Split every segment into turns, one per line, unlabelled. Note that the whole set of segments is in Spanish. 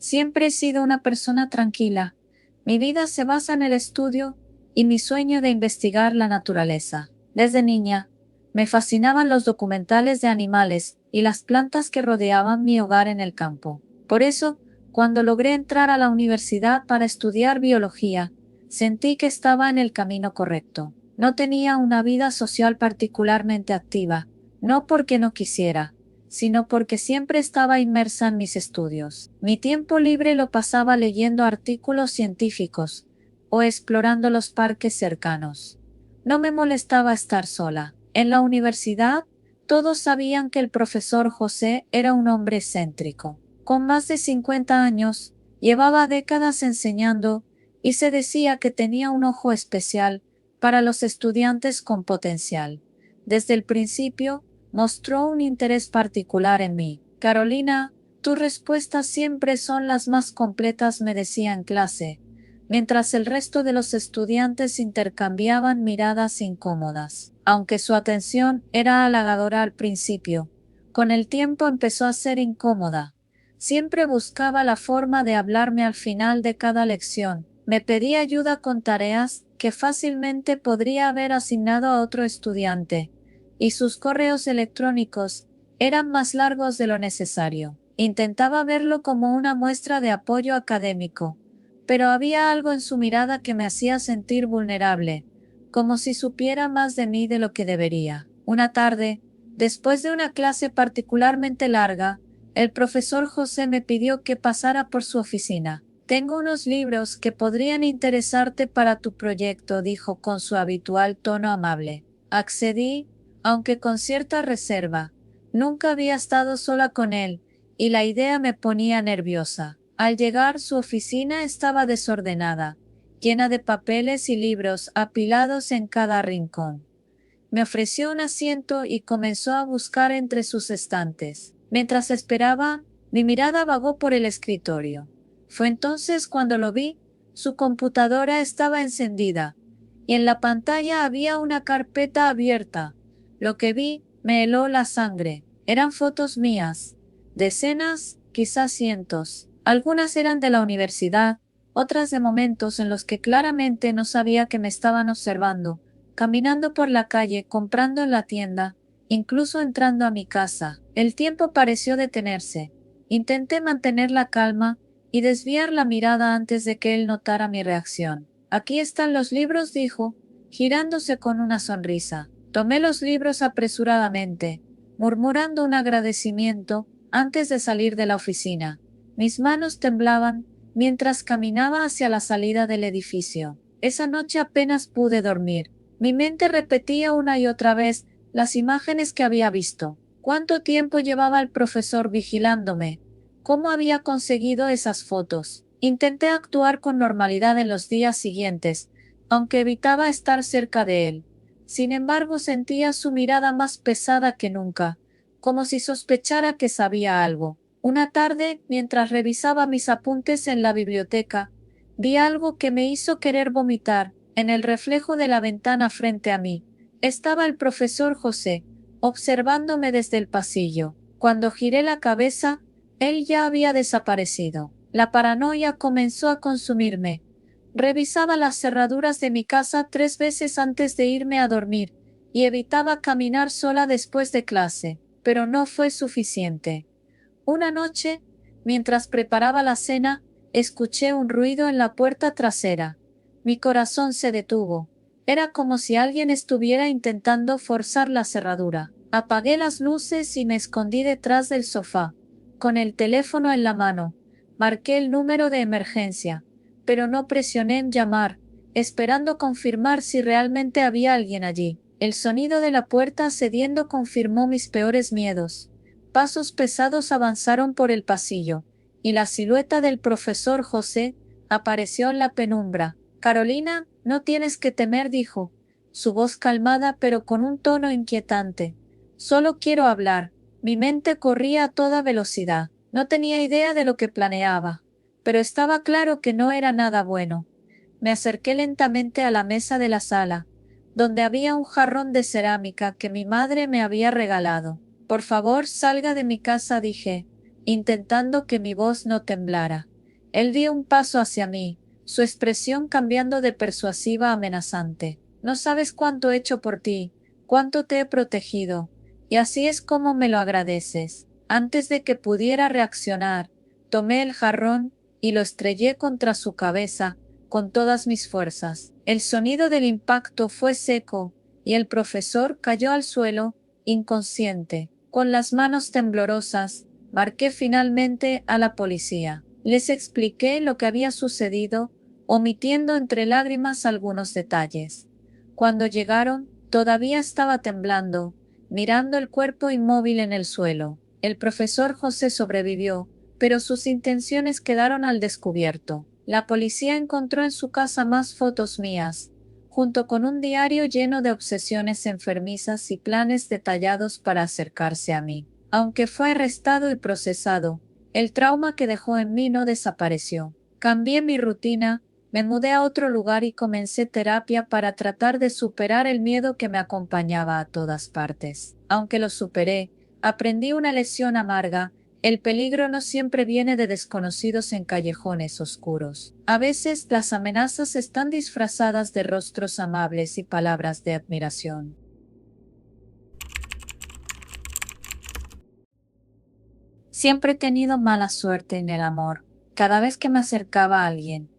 Siempre he sido una persona tranquila. Mi vida se basa en el estudio y mi sueño de investigar la naturaleza. Desde niña, me fascinaban los documentales de animales y las plantas que rodeaban mi hogar en el campo. Por eso, cuando logré entrar a la universidad para estudiar biología, sentí que estaba en el camino correcto. No tenía una vida social particularmente activa, no porque no quisiera, sino porque siempre estaba inmersa en mis estudios. Mi tiempo libre lo pasaba leyendo artículos científicos o explorando los parques cercanos. No me molestaba estar sola. En la universidad, todos sabían que el profesor José era un hombre excéntrico. Con más de 50 años, llevaba décadas enseñando y se decía que tenía un ojo especial para los estudiantes con potencial. Desde el principio, mostró un interés particular en mí. Carolina, tus respuestas siempre son las más completas, me decía en clase, mientras el resto de los estudiantes intercambiaban miradas incómodas. Aunque su atención era halagadora al principio, con el tiempo empezó a ser incómoda. Siempre buscaba la forma de hablarme al final de cada lección. Me pedía ayuda con tareas que fácilmente podría haber asignado a otro estudiante, y sus correos electrónicos eran más largos de lo necesario. Intentaba verlo como una muestra de apoyo académico, pero había algo en su mirada que me hacía sentir vulnerable, como si supiera más de mí de lo que debería. Una tarde, después de una clase particularmente larga, el profesor José me pidió que pasara por su oficina. Tengo unos libros que podrían interesarte para tu proyecto, dijo con su habitual tono amable. Accedí, aunque con cierta reserva. Nunca había estado sola con él, y la idea me ponía nerviosa. Al llegar, su oficina estaba desordenada, llena de papeles y libros apilados en cada rincón. Me ofreció un asiento y comenzó a buscar entre sus estantes. Mientras esperaba, mi mirada vagó por el escritorio. Fue entonces cuando lo vi. Su computadora estaba encendida, y en la pantalla había una carpeta abierta. Lo que vi me heló la sangre. Eran fotos mías. Decenas, quizás cientos. Algunas eran de la universidad, otras de momentos en los que claramente no sabía que me estaban observando, caminando por la calle, comprando en la tienda, incluso entrando a mi casa. El tiempo pareció detenerse. Intenté mantener la calma y desviar la mirada antes de que él notara mi reacción. Aquí están los libros, dijo, girándose con una sonrisa. Tomé los libros apresuradamente, murmurando un agradecimiento antes de salir de la oficina. Mis manos temblaban mientras caminaba hacia la salida del edificio. Esa noche apenas pude dormir. Mi mente repetía una y otra vez las imágenes que había visto. ¿Cuánto tiempo llevaba el profesor vigilándome? ¿Cómo había conseguido esas fotos? Intenté actuar con normalidad en los días siguientes, aunque evitaba estar cerca de él. Sin embargo, sentía su mirada más pesada que nunca, como si sospechara que sabía algo. Una tarde, mientras revisaba mis apuntes en la biblioteca, vi algo que me hizo querer vomitar. En el reflejo de la ventana frente a mí, estaba el profesor José, observándome desde el pasillo. Cuando giré la cabeza, él ya había desaparecido. La paranoia comenzó a consumirme. Revisaba las cerraduras de mi casa 3 veces antes de irme a dormir, y evitaba caminar sola después de clase, pero no fue suficiente. Una noche, mientras preparaba la cena, escuché un ruido en la puerta trasera. Mi corazón se detuvo. Era como si alguien estuviera intentando forzar la cerradura. Apagué las luces y me escondí detrás del sofá, con el teléfono en la mano. Marqué el número de emergencia, pero no presioné en llamar, esperando confirmar si realmente había alguien allí. El sonido de la puerta cediendo confirmó mis peores miedos. Pasos pesados avanzaron por el pasillo, y la silueta del profesor José apareció en la penumbra. Carolina, no tienes que temer, dijo, su voz calmada pero con un tono inquietante. Solo quiero hablar. Mi mente corría a toda velocidad. No tenía idea de lo que planeaba, pero estaba claro que no era nada bueno. Me acerqué lentamente a la mesa de la sala, donde había un jarrón de cerámica que mi madre me había regalado. Por favor, salga de mi casa, dije, intentando que mi voz no temblara. Él dio un paso hacia mí, su expresión cambiando de persuasiva a amenazante. No sabes cuánto he hecho por ti, cuánto te he protegido, y así es como me lo agradeces. Antes de que pudiera reaccionar, tomé el jarrón y lo estrellé contra su cabeza con todas mis fuerzas. El sonido del impacto fue seco y el profesor cayó al suelo, inconsciente. Con las manos temblorosas, marqué finalmente a la policía. Les expliqué lo que había sucedido, omitiendo entre lágrimas algunos detalles. Cuando llegaron, todavía estaba temblando, mirando el cuerpo inmóvil en el suelo. El profesor José sobrevivió, pero sus intenciones quedaron al descubierto. La policía encontró en su casa más fotos mías, junto con un diario lleno de obsesiones enfermizas y planes detallados para acercarse a mí. Aunque fue arrestado y procesado, el trauma que dejó en mí no desapareció. Cambié mi rutina, me mudé a otro lugar y comencé terapia para tratar de superar el miedo que me acompañaba a todas partes. Aunque lo superé, aprendí una lección amarga. El peligro no siempre viene de desconocidos en callejones oscuros. A veces las amenazas están disfrazadas de rostros amables y palabras de admiración. Siempre he tenido mala suerte en el amor. Cada vez que me acercaba a alguien,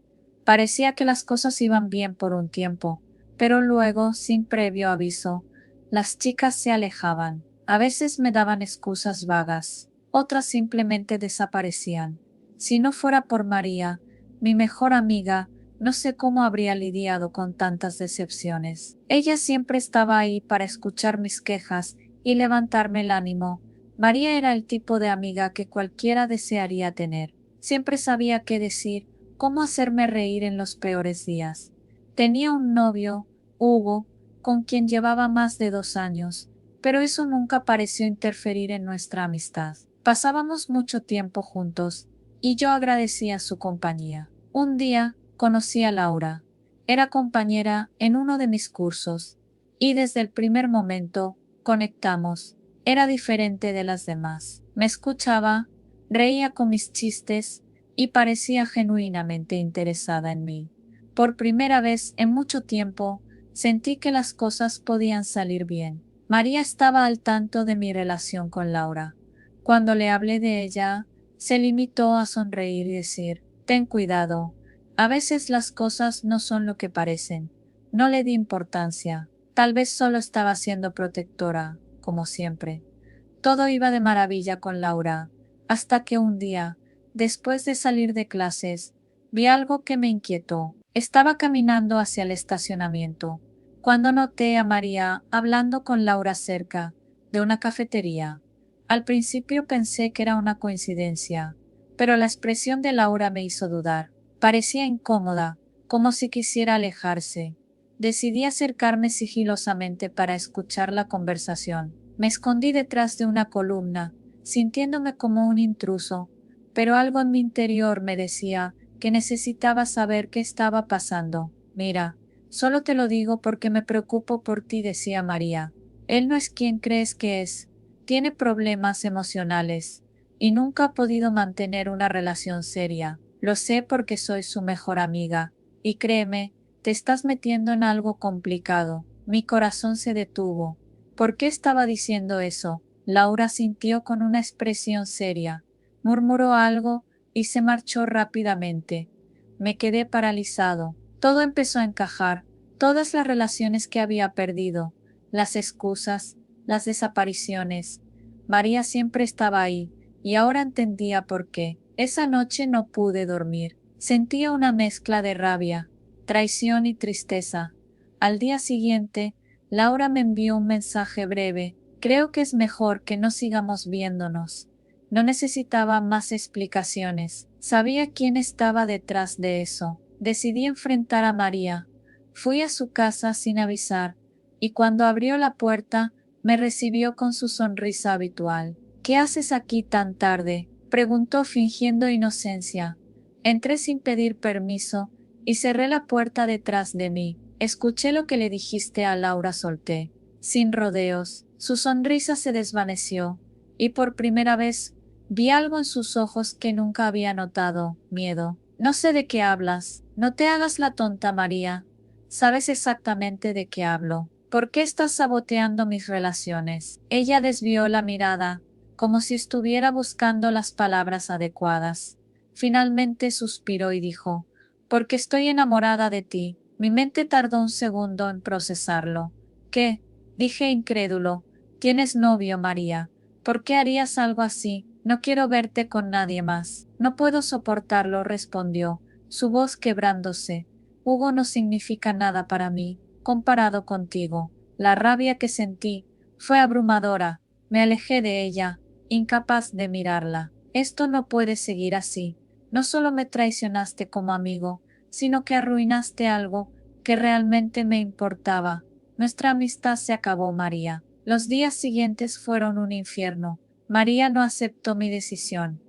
parecía que las cosas iban bien por un tiempo, pero luego, sin previo aviso, las chicas se alejaban. A veces me daban excusas vagas, otras simplemente desaparecían. Si no fuera por María, mi mejor amiga, no sé cómo habría lidiado con tantas decepciones. Ella siempre estaba ahí para escuchar mis quejas y levantarme el ánimo. María era el tipo de amiga que cualquiera desearía tener. Siempre sabía qué decir, cómo hacerme reír en los peores días. Tenía un novio, Hugo, con quien llevaba más de 2 años, pero eso nunca pareció interferir en nuestra amistad. Pasábamos mucho tiempo juntos, y yo agradecía su compañía. Un día conocí a Laura. Era compañera en uno de mis cursos, y desde el primer momento conectamos. Era diferente de las demás. Me escuchaba, reía con mis chistes y parecía genuinamente interesada en mí. Por primera vez en mucho tiempo, sentí que las cosas podían salir bien. María estaba al tanto de mi relación con Laura. Cuando le hablé de ella, se limitó a sonreír y decir, ten cuidado, a veces las cosas no son lo que parecen. No le di importancia, tal vez solo estaba siendo protectora, como siempre. Todo iba de maravilla con Laura, hasta que un día, después de salir de clases, vi algo que me inquietó. Estaba caminando hacia el estacionamiento, cuando noté a María hablando con Laura cerca de una cafetería. Al principio pensé que era una coincidencia, pero la expresión de Laura me hizo dudar. Parecía incómoda, como si quisiera alejarse. Decidí acercarme sigilosamente para escuchar la conversación. Me escondí detrás de una columna, sintiéndome como un intruso, pero algo en mi interior me decía que necesitaba saber qué estaba pasando. Mira, solo te lo digo porque me preocupo por ti, decía María. Él no es quien crees que es. Tiene problemas emocionales y nunca ha podido mantener una relación seria. Lo sé porque soy su mejor amiga. Y créeme, te estás metiendo en algo complicado. Mi corazón se detuvo. ¿Por qué estaba diciendo eso? Laura sintió con una expresión seria. Murmuró algo y se marchó rápidamente. Me quedé paralizado. Todo empezó a encajar. Todas las relaciones que había perdido, las excusas, las desapariciones. María siempre estaba ahí, y ahora entendía por qué. Esa noche no pude dormir. Sentía una mezcla de rabia, traición y tristeza. Al día siguiente, Laura me envió un mensaje breve. Creo que es mejor que no sigamos viéndonos. No necesitaba más explicaciones. Sabía quién estaba detrás de eso. Decidí enfrentar a María. Fui a su casa sin avisar, y cuando abrió la puerta, me recibió con su sonrisa habitual. ¿Qué haces aquí tan tarde?, preguntó fingiendo inocencia. Entré sin pedir permiso, y cerré la puerta detrás de mí. Escuché lo que le dijiste a Laura, solté. Sin rodeos, su sonrisa se desvaneció, y por primera vez Vi algo en sus ojos que nunca había notado, miedo. No sé de qué hablas. No te hagas la tonta, María. Sabes exactamente de qué hablo. ¿Por qué estás saboteando mis relaciones? Ella desvió la mirada, como si estuviera buscando las palabras adecuadas. Finalmente suspiró y dijo, porque estoy enamorada de ti. Mi mente tardó un segundo en procesarlo. ¿Qué? Dije incrédulo. ¿Tienes novio, María? ¿Por qué harías algo así? No quiero verte con nadie más. No puedo soportarlo, respondió, su voz quebrándose. Hugo no significa nada para mí, comparado contigo. La rabia que sentí fue abrumadora. Me alejé de ella, incapaz de mirarla. Esto no puede seguir así. No solo me traicionaste como amigo, sino que arruinaste algo que realmente me importaba. Nuestra amistad se acabó, María. Los días siguientes fueron un infierno. María no aceptó mi decisión.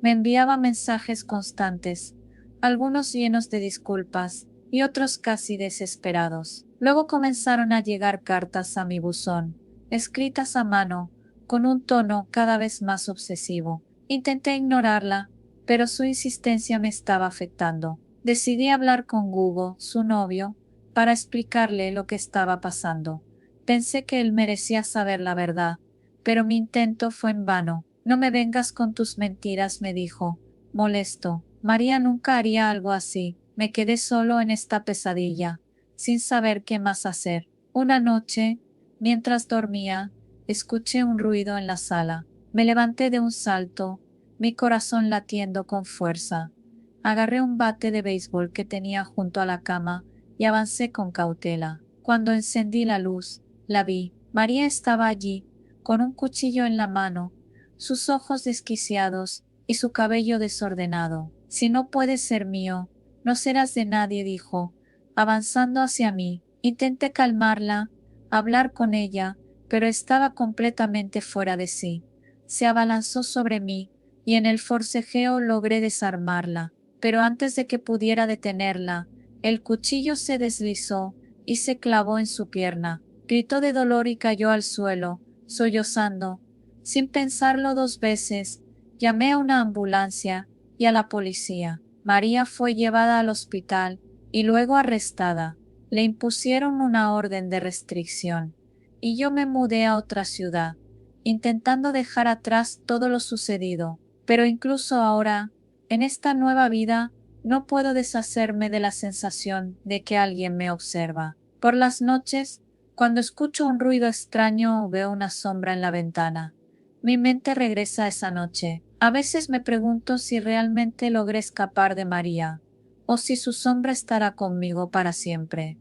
Me enviaba mensajes constantes, algunos llenos de disculpas y otros casi desesperados. Luego comenzaron a llegar cartas a mi buzón, escritas a mano, con un tono cada vez más obsesivo. Intenté ignorarla, pero su insistencia me estaba afectando. Decidí hablar con Hugo, su novio, para explicarle lo que estaba pasando. Pensé que él merecía saber la verdad, pero mi intento fue en vano. No me vengas con tus mentiras, me dijo, molesto. María nunca haría algo así. Me quedé solo en esta pesadilla, sin saber qué más hacer. Una noche, mientras dormía, escuché un ruido en la sala. Me levanté de un salto, mi corazón latiendo con fuerza. Agarré un bate de béisbol que tenía junto a la cama y avancé con cautela. Cuando encendí la luz, la vi. María estaba allí, con un cuchillo en la mano, sus ojos desquiciados y su cabello desordenado. Si no puedes ser mío, no serás de nadie, dijo, avanzando hacia mí. Intenté calmarla, hablar con ella, pero estaba completamente fuera de sí. Se abalanzó sobre mí, y en el forcejeo logré desarmarla, pero antes de que pudiera detenerla, el cuchillo se deslizó y se clavó en su pierna. Gritó de dolor y cayó al suelo, sollozando. Sin pensarlo dos veces, llamé a una ambulancia y a la policía. María fue llevada al hospital y luego arrestada. Le impusieron una orden de restricción y yo me mudé a otra ciudad, intentando dejar atrás todo lo sucedido. Pero incluso ahora, en esta nueva vida, no puedo deshacerme de la sensación de que alguien me observa. Por las noches, cuando escucho un ruido extraño o veo una sombra en la ventana, mi mente regresa a esa noche. A veces me pregunto si realmente logré escapar de María, o si su sombra estará conmigo para siempre.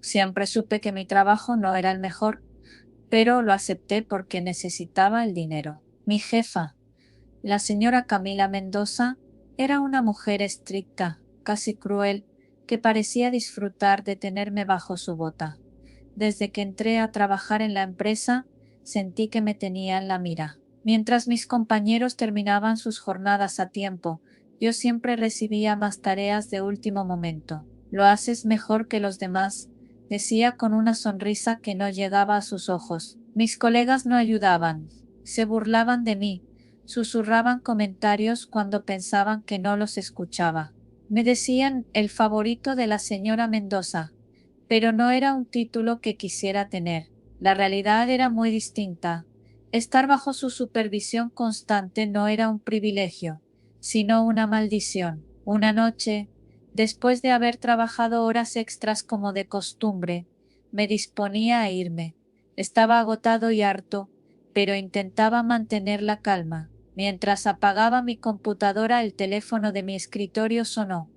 Siempre supe que mi trabajo no era el mejor, pero lo acepté porque necesitaba el dinero. Mi jefa, la señora Camila Mendoza, era una mujer estricta, casi cruel, que parecía disfrutar de tenerme bajo su bota. Desde que entré a trabajar en la empresa, sentí que me tenía en la mira. Mientras mis compañeros terminaban sus jornadas a tiempo, yo siempre recibía más tareas de último momento. Lo haces mejor que los demás, decía con una sonrisa que no llegaba a sus ojos. Mis colegas no ayudaban, se burlaban de mí, susurraban comentarios cuando pensaban que no los escuchaba. Me decían el favorito de la señora Mendoza, pero no era un título que quisiera tener. La realidad era muy distinta. Estar bajo su supervisión constante no era un privilegio, sino una maldición. Una noche, después de haber trabajado horas extras como de costumbre, me disponía a irme. Estaba agotado y harto, pero intentaba mantener la calma. Mientras apagaba mi computadora, el teléfono de mi escritorio sonó.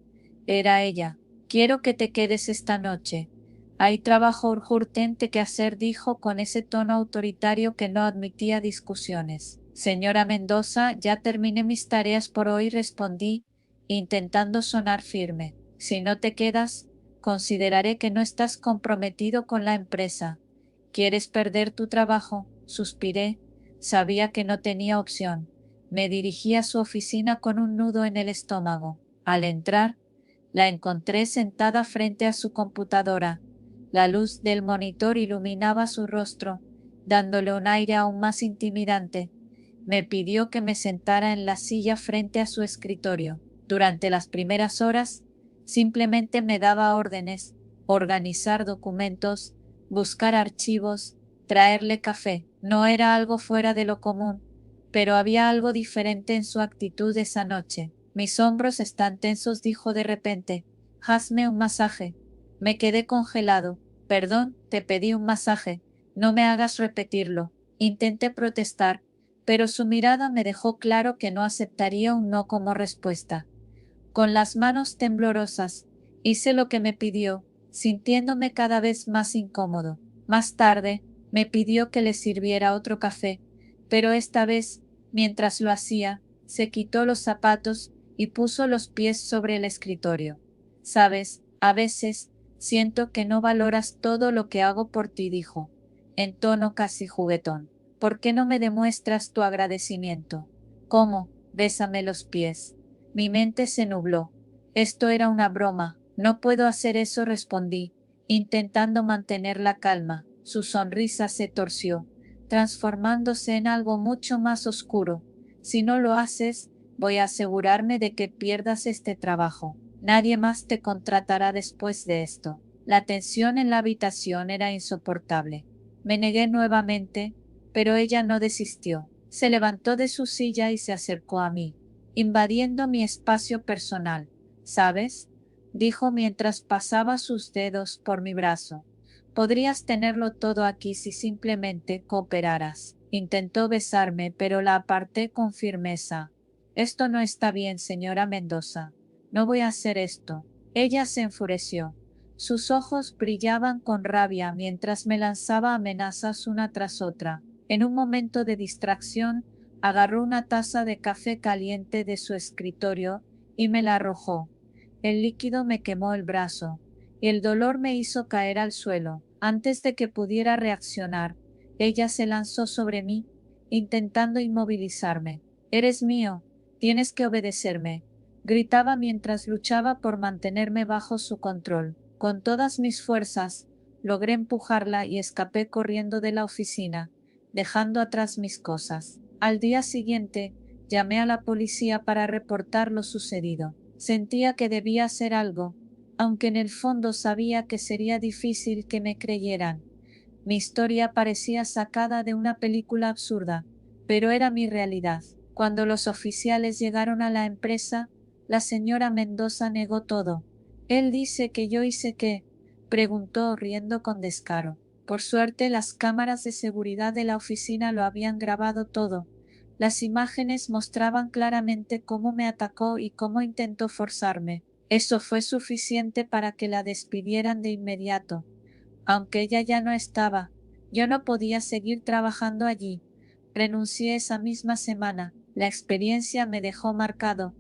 Era ella. Quiero que te quedes esta noche. Hay trabajo urgente que hacer, dijo con ese tono autoritario que no admitía discusiones. Señora Mendoza, ya terminé mis tareas por hoy, respondí, intentando sonar firme. Si no te quedas, consideraré que no estás comprometido con la empresa. ¿Quieres perder tu trabajo? Suspiré. Sabía que no tenía opción. Me dirigí a su oficina con un nudo en el estómago. Al entrar, la encontré sentada frente a su computadora. La luz del monitor iluminaba su rostro dándole un aire aún más intimidante. Me pidió que me sentara en la silla frente a su escritorio. Durante las primeras horas, simplemente me daba órdenes, organizar documentos, buscar archivos, traerle café. No era algo fuera de lo común, pero había algo diferente en su actitud esa noche. Mis hombros están tensos, dijo de repente. Hazme un masaje. Me quedé congelado. Perdón, te pedí un masaje. No me hagas repetirlo. Intenté protestar, pero su mirada me dejó claro que no aceptaría un no como respuesta. Con las manos temblorosas, hice lo que me pidió, sintiéndome cada vez más incómodo. Más tarde, me pidió que le sirviera otro café, pero esta vez, mientras lo hacía, se quitó los zapatos y puso los pies sobre el escritorio. Sabes, a veces siento que no valoras todo lo que hago por ti, dijo, en tono casi juguetón. ¿Por qué no me demuestras tu agradecimiento? ¿Cómo? Bésame los pies. Mi mente se nubló. Esto era una broma. No puedo hacer eso, respondí, intentando mantener la calma. Su sonrisa se torció, transformándose en algo mucho más oscuro. Si no lo haces, voy a asegurarme de que pierdas este trabajo. Nadie más te contratará después de esto. La tensión en la habitación era insoportable. Me negué nuevamente, pero ella no desistió. Se levantó de su silla y se acercó a mí, invadiendo mi espacio personal. ¿Sabes? Dijo mientras pasaba sus dedos por mi brazo. Podrías tenerlo todo aquí si simplemente cooperaras. Intentó besarme, pero la aparté con firmeza. Esto no está bien, señora Mendoza. No voy a hacer esto. Ella se enfureció. Sus ojos brillaban con rabia mientras me lanzaba amenazas una tras otra. En un momento de distracción, agarró una taza de café caliente de su escritorio y me la arrojó. El líquido me quemó el brazo, y el dolor me hizo caer al suelo. Antes de que pudiera reaccionar, ella se lanzó sobre mí, intentando inmovilizarme. Eres mío, tienes que obedecerme, gritaba mientras luchaba por mantenerme bajo su control. Con todas mis fuerzas, logré empujarla y escapé corriendo de la oficina, dejando atrás mis cosas. Al día siguiente, llamé a la policía para reportar lo sucedido. Sentía que debía hacer algo, aunque en el fondo sabía que sería difícil que me creyeran. Mi historia parecía sacada de una película absurda, pero era mi realidad. Cuando los oficiales llegaron a la empresa, la señora Mendoza negó todo. Él dice que yo hice qué, preguntó riendo con descaro. Por suerte las cámaras de seguridad de la oficina lo habían grabado todo. Las imágenes mostraban claramente cómo me atacó y cómo intentó forzarme. Eso fue suficiente para que la despidieran de inmediato. Aunque ella ya no estaba, yo no podía seguir trabajando allí. Renuncié esa misma semana. La experiencia me dejó marcado.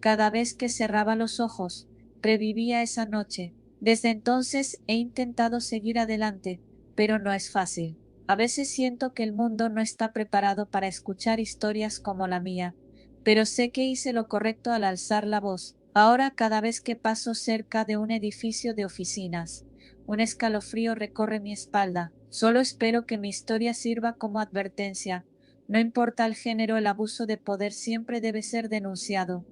Cada vez que cerraba los ojos, revivía esa noche. Desde entonces he intentado seguir adelante, pero no es fácil. A veces siento que el mundo no está preparado para escuchar historias como la mía, pero sé que hice lo correcto al alzar la voz. Ahora cada vez que paso cerca de un edificio de oficinas, un escalofrío recorre mi espalda. Solo espero que mi historia sirva como advertencia. No importa el género, el abuso de poder siempre debe ser denunciado.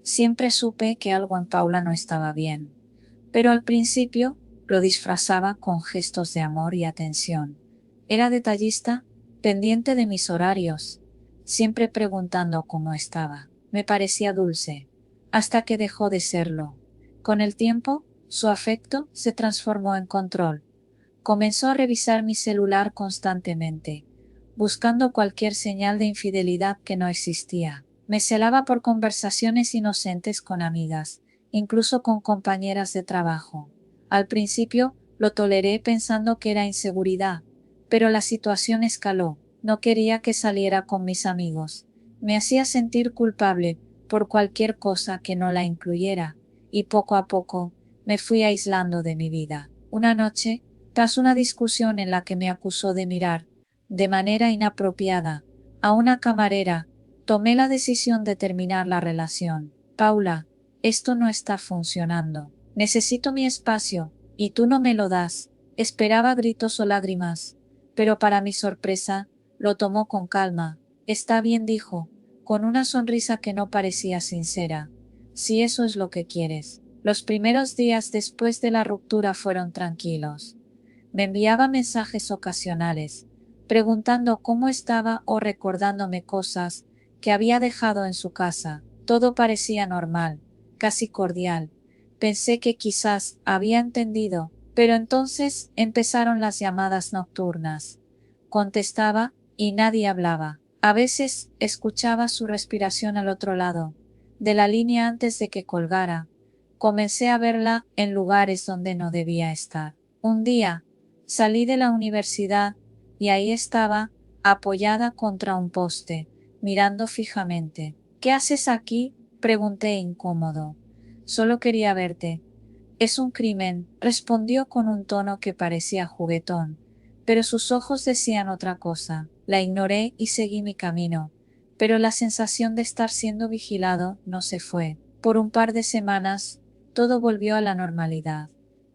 Siempre supe que algo en Paula no estaba bien, pero al principio lo disfrazaba con gestos de amor y atención. Era detallista, pendiente de mis horarios, siempre preguntando cómo estaba. Me parecía dulce, hasta que dejó de serlo. Con el tiempo, su afecto se transformó en control. Comenzó a revisar mi celular constantemente, buscando cualquier señal de infidelidad que no existía. Me celaba por conversaciones inocentes con amigas, incluso con compañeras de trabajo. Al principio, lo toleré pensando que era inseguridad, pero la situación escaló. No quería que saliera con mis amigos. Me hacía sentir culpable por cualquier cosa que no la incluyera, y poco a poco me fui aislando de mi vida. Una noche, tras una discusión en la que me acusó de mirar, de manera inapropiada, a una camarera, tomé la decisión de terminar la relación. Paula, esto no está funcionando. Necesito mi espacio. Y tú no me lo das. Esperaba gritos o lágrimas, pero para mi sorpresa, lo tomó con calma. Está bien, dijo, con una sonrisa que no parecía sincera. Si eso es lo que quieres. Los primeros días después de la ruptura fueron tranquilos. Me enviaba mensajes ocasionales, preguntando cómo estaba o recordándome cosas que había dejado en su casa. Todo parecía normal, casi cordial. Pensé que quizás había entendido, pero entonces empezaron las llamadas nocturnas. Contestaba y nadie hablaba. A veces escuchaba su respiración al otro lado de la línea antes de que colgara. Comencé a verla en lugares donde no debía estar. Un día, salí de la universidad y ahí estaba, apoyada contra un poste, mirando fijamente. ¿Qué haces aquí?, pregunté incómodo. Solo quería verte. Es un crimen, respondió con un tono que parecía juguetón, pero sus ojos decían otra cosa. La ignoré y seguí mi camino, pero la sensación de estar siendo vigilado no se fue. Por un par de semanas, todo volvió a la normalidad.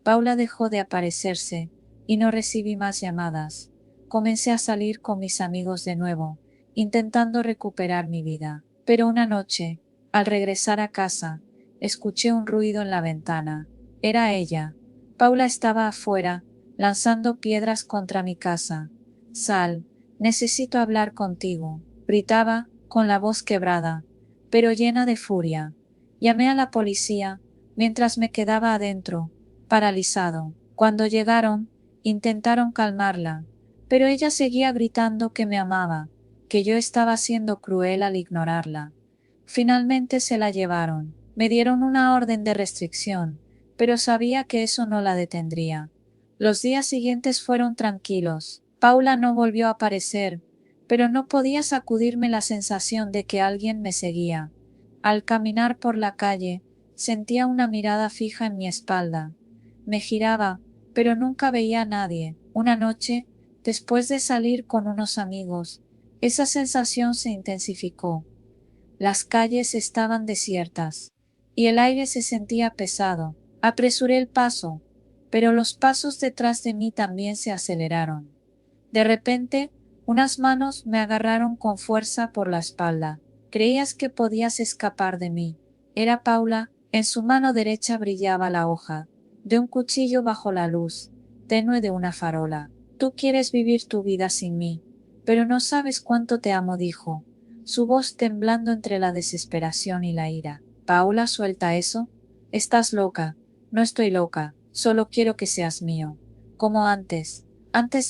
Paula dejó de aparecerse, y no recibí más llamadas. Comencé a salir con mis amigos de nuevo, intentando recuperar mi vida. Pero una noche, al regresar a casa, escuché un ruido en la ventana. Era ella. Paula estaba afuera, lanzando piedras contra mi casa. Sal, necesito hablar contigo, gritaba, con la voz quebrada, pero llena de furia. Llamé a la policía, mientras me quedaba adentro, paralizado. Cuando llegaron, intentaron calmarla, pero ella seguía gritando que me amaba, que yo estaba siendo cruel al ignorarla. Finalmente se la llevaron. Me dieron una orden de restricción, pero sabía que eso no la detendría. Los días siguientes fueron tranquilos. Paula no volvió a aparecer, pero no podía sacudirme la sensación de que alguien me seguía. Al caminar por la calle, sentía una mirada fija en mi espalda. Me giraba, pero nunca veía a nadie. Una noche, después de salir con unos amigos, esa sensación se intensificó. Las calles estaban desiertas, y el aire se sentía pesado. Apresuré el paso, pero los pasos detrás de mí también se aceleraron. De repente, unas manos me agarraron con fuerza por la espalda. Creías que podías escapar de mí. Era Paula, en su mano derecha brillaba la hoja de un cuchillo bajo la luz tenue de una farola. Tú quieres vivir tu vida sin mí, pero no sabes cuánto te amo, dijo, su voz temblando entre la desesperación y la ira. Paula, suelta eso. Estás loca. No estoy loca, solo quiero que seas mío. Como antes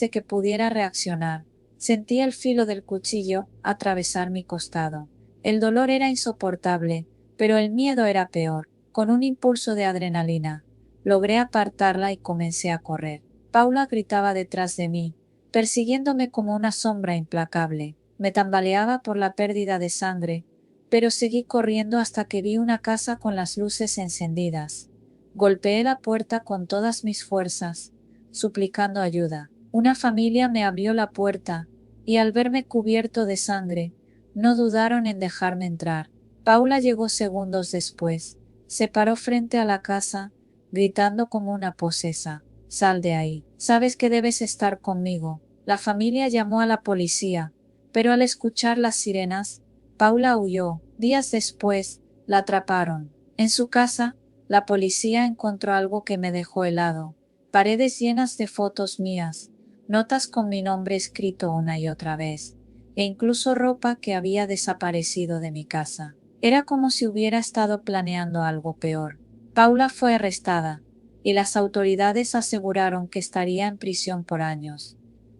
de que pudiera reaccionar, sentí el filo del cuchillo atravesar mi costado. El dolor era insoportable, pero el miedo era peor. Con un impulso de adrenalina, logré apartarla y comencé a correr. Paula gritaba detrás de mí, persiguiéndome como una sombra implacable. Me tambaleaba por la pérdida de sangre, pero seguí corriendo hasta que vi una casa con las luces encendidas. Golpeé la puerta con todas mis fuerzas, suplicando ayuda. Una familia me abrió la puerta, y al verme cubierto de sangre, no dudaron en dejarme entrar. Paula llegó segundos después. Se paró frente a la casa, gritando como una posesa. Sal de ahí. Sabes que debes estar conmigo. La familia llamó a la policía, pero al escuchar las sirenas, Paula huyó. Días después, la atraparon. En su casa, la policía encontró algo que me dejó helado. Paredes llenas de fotos mías, notas con mi nombre escrito una y otra vez, e incluso ropa que había desaparecido de mi casa. Era como si hubiera estado planeando algo peor. Paula fue arrestada, y las autoridades aseguraron que estaría en prisión por años.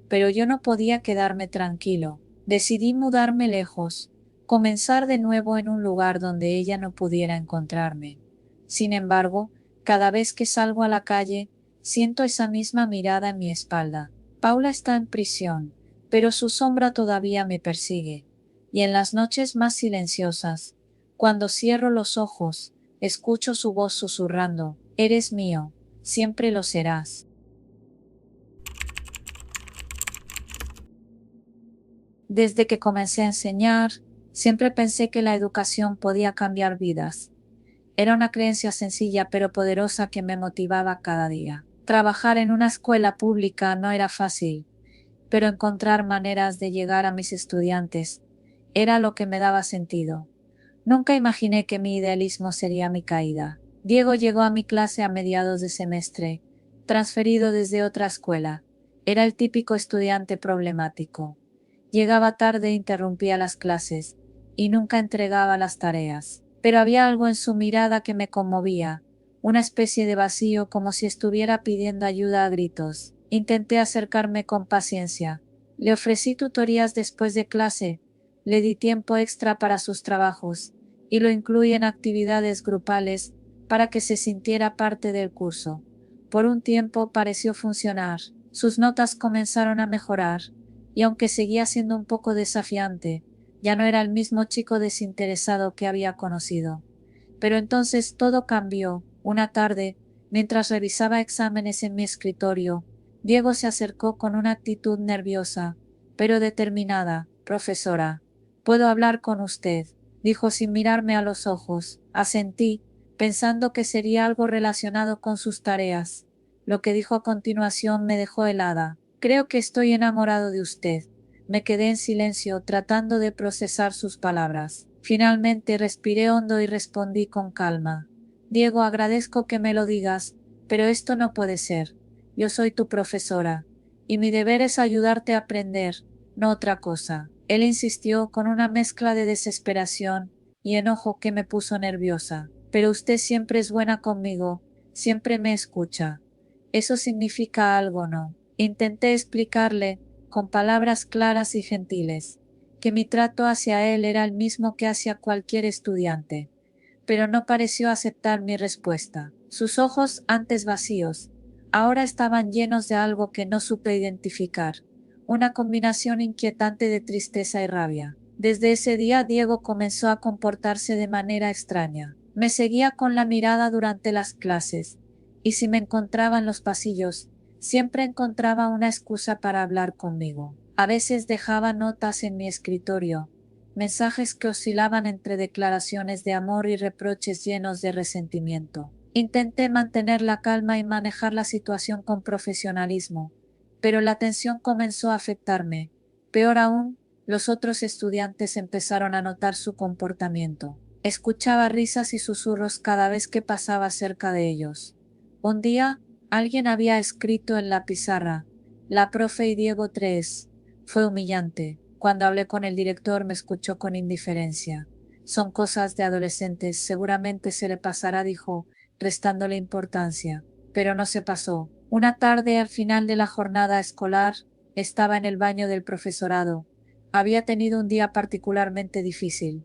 Pero yo no podía quedarme tranquilo. Decidí mudarme lejos, comenzar de nuevo en un lugar donde ella no pudiera encontrarme. Sin embargo, cada vez que salgo a la calle, siento esa misma mirada en mi espalda. Paula está en prisión, pero su sombra todavía me persigue. Y en las noches más silenciosas, cuando cierro los ojos, escucho su voz susurrando, eres mío, siempre lo serás. Desde que comencé a enseñar, siempre pensé que la educación podía cambiar vidas. Era una creencia sencilla pero poderosa que me motivaba cada día. Trabajar en una escuela pública no era fácil, pero encontrar maneras de llegar a mis estudiantes era lo que me daba sentido. Nunca imaginé que mi idealismo sería mi caída. Diego llegó a mi clase a mediados de semestre, transferido desde otra escuela. Era el típico estudiante problemático. Llegaba tarde e interrumpía las clases, y nunca entregaba las tareas. Pero había algo en su mirada que me conmovía, una especie de vacío como si estuviera pidiendo ayuda a gritos. Intenté acercarme con paciencia. Le ofrecí tutorías después de clase, le di tiempo extra para sus trabajos, y lo incluí en actividades grupales para que se sintiera parte del curso. Por un tiempo pareció funcionar. Sus notas comenzaron a mejorar, y aunque seguía siendo un poco desafiante, ya no era el mismo chico desinteresado que había conocido. Pero entonces todo cambió. Una tarde, mientras revisaba exámenes en mi escritorio, Diego se acercó con una actitud nerviosa, pero determinada. Profesora, ¿puedo hablar con usted?, dijo sin mirarme a los ojos. Asentí, pensando que sería algo relacionado con sus tareas. Lo que dijo a continuación me dejó helada. Creo que estoy enamorado de usted. Me quedé en silencio, tratando de procesar sus palabras. Finalmente respiré hondo y respondí con calma. Diego, agradezco que me lo digas, pero esto no puede ser. Yo soy tu profesora, y mi deber es ayudarte a aprender, no otra cosa. Él insistió con una mezcla de desesperación y enojo que me puso nerviosa. Pero usted siempre es buena conmigo, siempre me escucha. Eso significa algo, ¿no? Intenté explicarle, con palabras claras y gentiles, que mi trato hacia él era el mismo que hacia cualquier estudiante. Pero no pareció aceptar mi respuesta. Sus ojos, antes vacíos, ahora estaban llenos de algo que no supe identificar, una combinación inquietante de tristeza y rabia. Desde ese día Diego comenzó a comportarse de manera extraña. Me seguía con la mirada durante las clases, y si me encontraba en los pasillos, siempre encontraba una excusa para hablar conmigo. A veces dejaba notas en mi escritorio, mensajes que oscilaban entre declaraciones de amor y reproches llenos de resentimiento. Intenté mantener la calma y manejar la situación con profesionalismo, pero la tensión comenzó a afectarme. Peor aún, los otros estudiantes empezaron a notar su comportamiento. Escuchaba risas y susurros cada vez que pasaba cerca de ellos. Un día, alguien había escrito en la pizarra: la profe y Diego 3. Fue humillante. Cuando hablé con el director me escuchó con indiferencia. Son cosas de adolescentes, seguramente se le pasará, dijo, restándole importancia. Pero no se pasó. Una tarde, al final de la jornada escolar, estaba en el baño del profesorado. Había tenido un día particularmente difícil,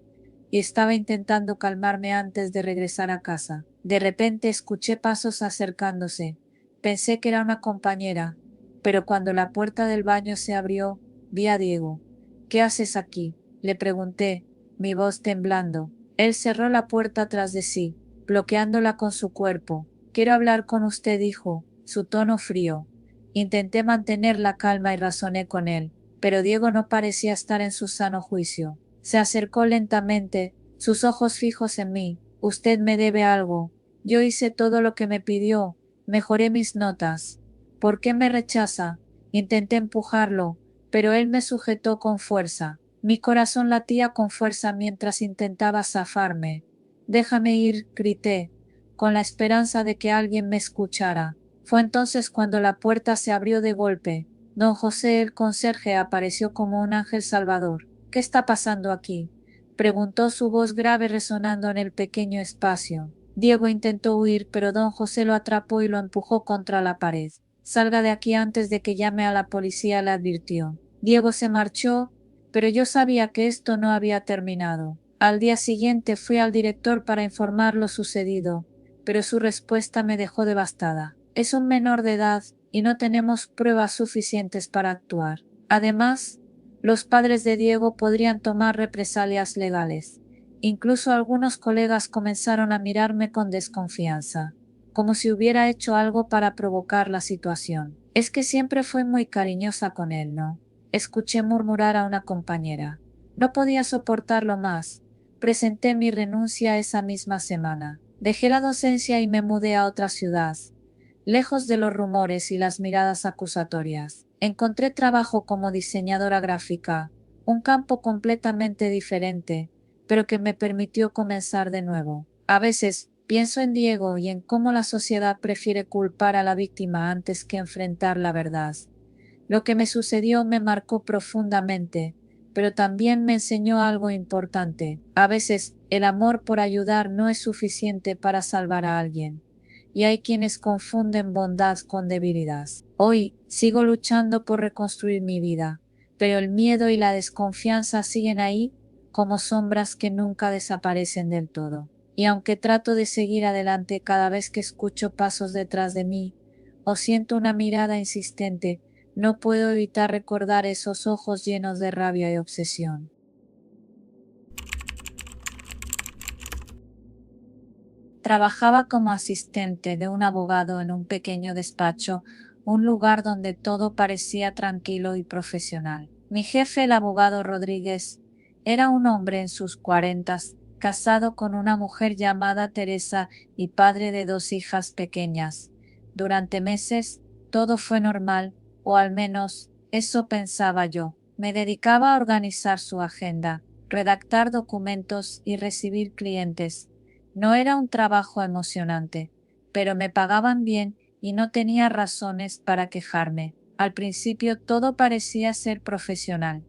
y estaba intentando calmarme antes de regresar a casa. De repente escuché pasos acercándose. Pensé que era una compañera, pero cuando la puerta del baño se abrió, vi a Diego. ¿Qué haces aquí?, le pregunté, mi voz temblando. Él cerró la puerta tras de sí, bloqueándola con su cuerpo. Quiero hablar con usted, dijo, su tono frío. Intenté mantener la calma y razoné con él, pero Diego no parecía estar en su sano juicio. Se acercó lentamente, sus ojos fijos en mí. Usted me debe algo. Yo hice todo lo que me pidió, mejoré mis notas. ¿Por qué me rechaza? Intenté empujarlo, pero él me sujetó con fuerza. Mi corazón latía con fuerza mientras intentaba zafarme. Déjame ir, grité, con la esperanza de que alguien me escuchara. Fue entonces cuando la puerta se abrió de golpe. Don José, el conserje, apareció como un ángel salvador. ¿Qué está pasando aquí?, preguntó, su voz grave resonando en el pequeño espacio. Diego intentó huir, pero don José lo atrapó y lo empujó contra la pared. Salga de aquí antes de que llame a la policía, le advirtió. Diego se marchó, pero yo sabía que esto no había terminado. Al día siguiente fui al director para informar lo sucedido, pero su respuesta me dejó devastada. Es un menor de edad y no tenemos pruebas suficientes para actuar. Además, los padres de Diego podrían tomar represalias legales. Incluso algunos colegas comenzaron a mirarme con desconfianza, como si hubiera hecho algo para provocar la situación. Es que siempre fui muy cariñosa con él, ¿no?, escuché murmurar a una compañera. No podía soportarlo más. Presenté mi renuncia esa misma semana. Dejé la docencia y me mudé a otra ciudad. lejos de los rumores y las miradas acusatorias. Encontré trabajo como diseñadora gráfica, un campo completamente diferente, pero que me permitió comenzar de nuevo. A veces pienso en Diego y en cómo la sociedad prefiere culpar a la víctima antes que enfrentar la verdad. Lo que me sucedió me marcó profundamente, pero también me enseñó algo importante. A veces el amor por ayudar no es suficiente para salvar a alguien, y hay quienes confunden bondad con debilidad. Hoy sigo luchando por reconstruir mi vida, pero el miedo y la desconfianza siguen ahí como sombras que nunca desaparecen del todo. Y aunque trato de seguir adelante cada vez que escucho pasos detrás de mí, o siento una mirada insistente, no puedo evitar recordar esos ojos llenos de rabia y obsesión. Trabajaba como asistente de un abogado en un pequeño despacho, un lugar donde todo parecía tranquilo y profesional. Mi jefe, el abogado Rodríguez, era un hombre en sus cuarentas, casado con una mujer llamada Teresa y padre de dos hijas pequeñas. Durante meses, todo fue normal, o al menos eso pensaba yo. Me dedicaba a organizar su agenda, redactar documentos y recibir clientes. No era un trabajo emocionante, pero me pagaban bien y no tenía razones para quejarme. Al principio todo parecía ser profesional.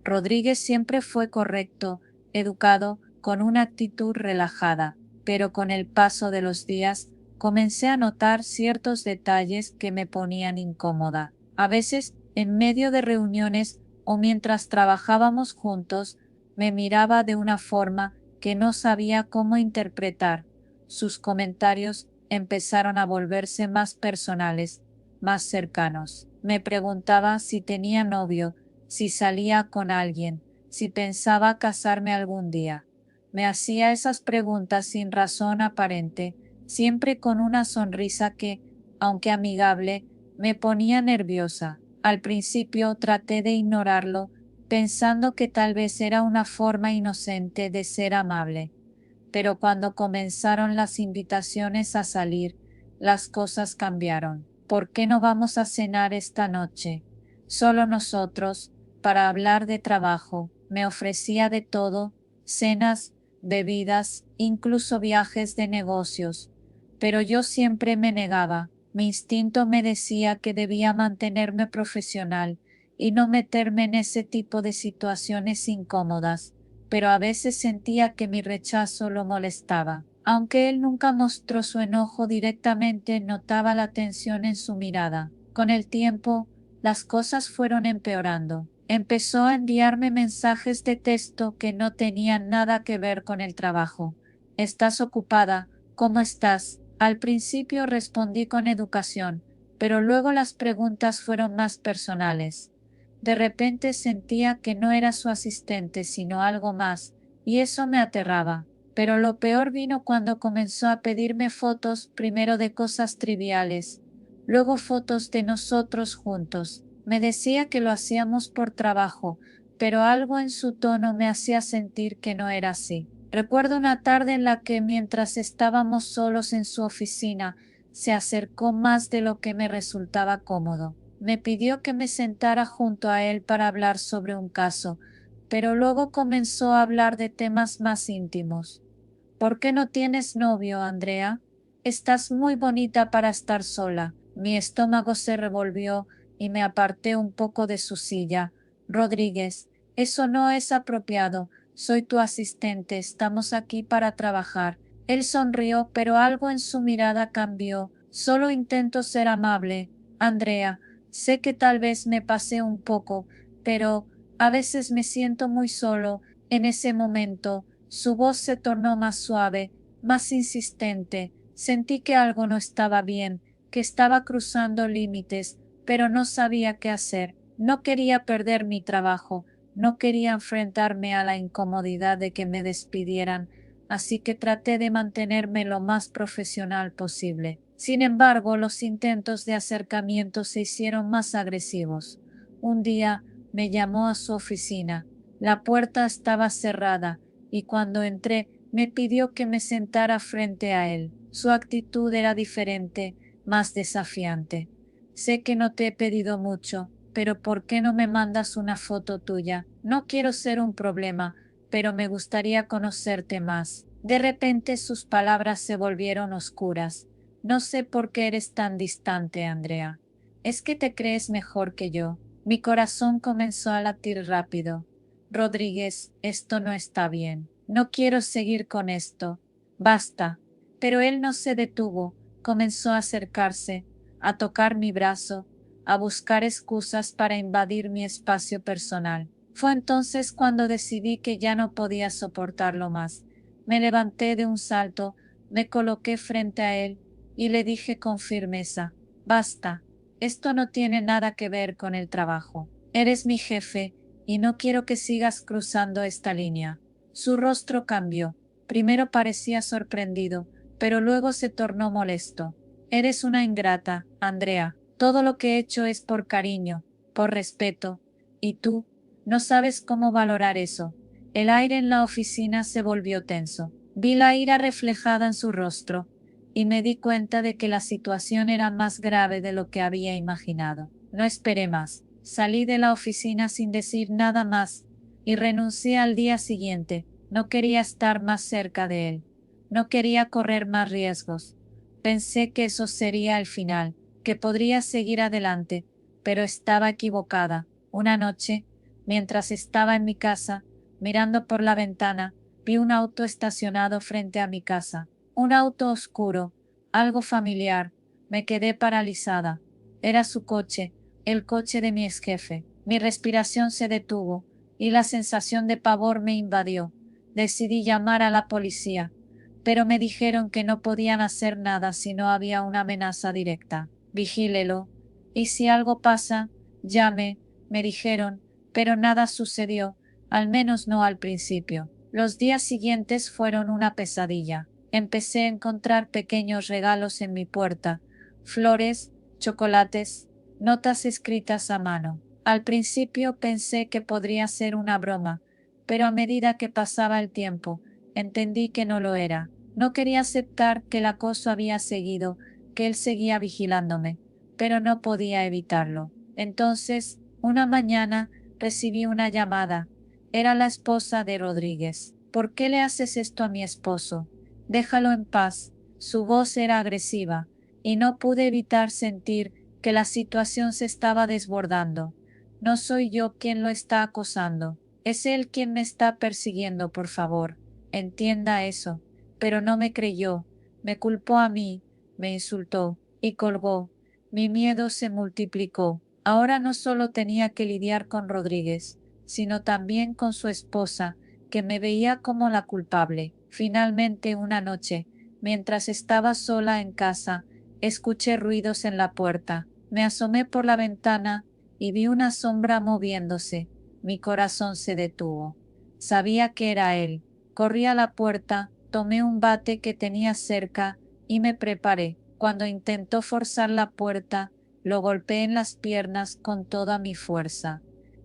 Rodríguez siempre fue correcto, educado, con una actitud relajada, pero con el paso de los días comencé a notar ciertos detalles que me ponían incómoda. A veces, en medio de reuniones o mientras trabajábamos juntos, me miraba de una forma que no sabía cómo interpretar. Sus comentarios empezaron a volverse más personales, más cercanos. Me preguntaba si tenía novio, si salía con alguien, si pensaba casarme algún día. Me hacía esas preguntas sin razón aparente, siempre con una sonrisa que, aunque amigable, me ponía nerviosa. Al principio traté de ignorarlo, pensando que tal vez era una forma inocente de ser amable. Pero cuando comenzaron las invitaciones a salir, las cosas cambiaron. ¿Por qué no vamos a cenar esta noche? Solo nosotros, para hablar de trabajo. Me ofrecía de todo, cenas, bebidas, incluso viajes de negocios. Pero yo siempre me negaba. Mi instinto me decía que debía mantenerme profesional y no meterme en ese tipo de situaciones incómodas, pero a veces sentía que mi rechazo lo molestaba. Aunque él nunca mostró su enojo directamente, notaba la tensión en su mirada. Con el tiempo, las cosas fueron empeorando. Empezó a enviarme mensajes de texto que no tenían nada que ver con el trabajo. ¿Estás ocupada? ¿Cómo estás? Al principio respondí con educación, pero luego las preguntas fueron más personales. De repente sentía que no era su asistente, sino algo más, y eso me aterraba. Pero lo peor vino cuando comenzó a pedirme fotos, primero de cosas triviales, luego fotos de nosotros juntos. Me decía que lo hacíamos por trabajo, pero algo en su tono me hacía sentir que no era así. Recuerdo una tarde en la que, mientras estábamos solos en su oficina, se acercó más de lo que me resultaba cómodo. Me pidió que me sentara junto a él para hablar sobre un caso, pero luego comenzó a hablar de temas más íntimos. ¿Por qué no tienes novio, Andrea? Estás muy bonita para estar sola. Mi estómago se revolvió y me aparté un poco de su silla. Rodríguez, eso no es apropiado. Soy tu asistente, estamos aquí para trabajar. Él sonrió, pero algo en su mirada cambió. Solo intento ser amable. Andrea, sé que tal vez me pasé un poco, pero a veces me siento muy solo. En ese momento, su voz se tornó más suave, más insistente. Sentí que algo no estaba bien, que estaba cruzando límites, pero no sabía qué hacer. No quería perder mi trabajo, no quería enfrentarme a la incomodidad de que me despidieran, así que traté de mantenerme lo más profesional posible. Sin embargo, los intentos de acercamiento se hicieron más agresivos. Un día me llamó a su oficina. La puerta estaba cerrada y cuando entré me pidió que me sentara frente a él. Su actitud era diferente, más desafiante. Sé que no te he pedido mucho, pero ¿por qué no me mandas una foto tuya? No quiero ser un problema, pero me gustaría conocerte más. De repente sus palabras se volvieron oscuras. No sé por qué eres tan distante, Andrea. ¿Es que te crees mejor que yo? Mi corazón comenzó a latir rápido. Rodríguez, esto no está bien. No quiero seguir con esto. Basta. Pero él no se detuvo. Comenzó a acercarse, a tocar mi brazo, a buscar excusas para invadir mi espacio personal. Fue entonces cuando decidí que ya no podía soportarlo más. Me levanté de un salto, me coloqué frente a él y le dije con firmeza, basta, esto no tiene nada que ver con el trabajo. Eres mi jefe y no quiero que sigas cruzando esta línea. Su rostro cambió. Primero parecía sorprendido, pero luego se tornó molesto. Eres una ingrata, Andrea. Todo lo que he hecho es por cariño, por respeto. ¿Y tú? No sabes cómo valorar eso. El aire en la oficina se volvió tenso. Vi la ira reflejada en su rostro y me di cuenta de que la situación era más grave de lo que había imaginado. No esperé más. Salí de la oficina sin decir nada más y renuncié al día siguiente. No quería estar más cerca de él. No quería correr más riesgos. Pensé que eso sería el final, que podría seguir adelante, pero estaba equivocada. Una noche, mientras estaba en mi casa, mirando por la ventana, vi un auto estacionado frente a mi casa. Un auto oscuro, algo familiar. Me quedé paralizada. Era su coche, el coche de mi ex jefe. Mi respiración se detuvo y la sensación de pavor me invadió. Decidí llamar a la policía, pero me dijeron que no podían hacer nada si no había una amenaza directa. Vigílelo. Y si algo pasa, llame, me dijeron, pero nada sucedió, al menos no al principio. Los días siguientes fueron una pesadilla. Empecé a encontrar pequeños regalos en mi puerta, flores, chocolates, notas escritas a mano. Al principio pensé que podría ser una broma, pero a medida que pasaba el tiempo, entendí que no lo era. No quería aceptar que el acoso había seguido, que él seguía vigilándome, pero no podía evitarlo. Entonces, una mañana, recibí una llamada. Era la esposa de Rodríguez. ¿Por qué le haces esto a mi esposo? Déjalo en paz. Su voz era agresiva, y no pude evitar sentir que la situación se estaba desbordando. No soy yo quien lo está acosando. Es él quien me está persiguiendo, por favor. Entienda eso. Pero no me creyó. Me culpó a mí, me insultó, y colgó. Mi miedo se multiplicó. Ahora no solo tenía que lidiar con Rodríguez, sino también con su esposa, que me veía como la culpable. Finalmente una noche, mientras estaba sola en casa, escuché ruidos en la puerta. Me asomé por la ventana y vi una sombra moviéndose. Mi corazón se detuvo. Sabía que era él. Corrí a la puerta, tomé un bate que tenía cerca y me preparé. Cuando intentó forzar la puerta, lo golpeé en las piernas con toda mi fuerza.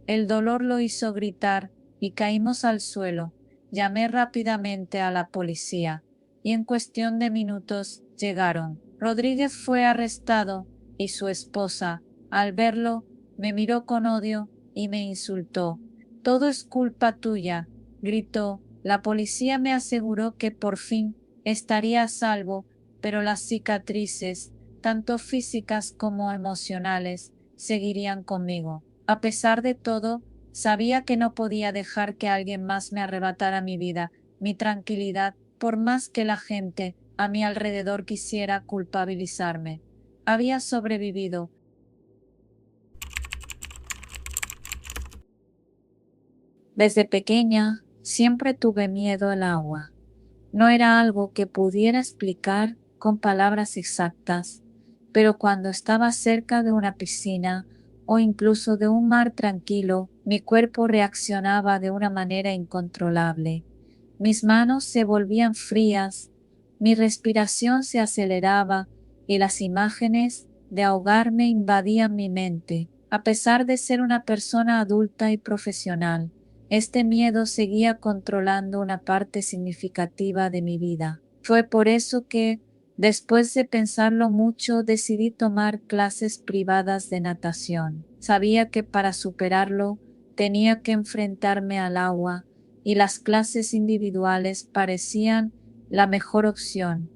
El dolor lo hizo gritar y caímos al suelo. Llamé rápidamente a la policía y en cuestión de minutos llegaron. Rodríguez fue arrestado y su esposa, al verlo, me miró con odio y me insultó. Todo es culpa tuya, gritó. La policía me aseguró que por fin estaría a salvo, pero las cicatrices, tanto físicas como emocionales, seguirían conmigo. A pesar de todo, sabía que no podía dejar que alguien más me arrebatara mi vida, mi tranquilidad, por más que la gente a mi alrededor quisiera culpabilizarme. Había sobrevivido. Desde pequeña, siempre tuve miedo al agua. No era algo que pudiera explicar con palabras exactas, pero cuando estaba cerca de una piscina o incluso de un mar tranquilo, mi cuerpo reaccionaba de una manera incontrolable. Mis manos se volvían frías, mi respiración se aceleraba y las imágenes de ahogarme invadían mi mente. A pesar de ser una persona adulta y profesional, este miedo seguía controlando una parte significativa de mi vida. Fue por eso que, Después de pensarlo mucho, decidí tomar clases privadas de natación. Sabía que para superarlo tenía que enfrentarme al agua y las clases individuales parecían la mejor opción.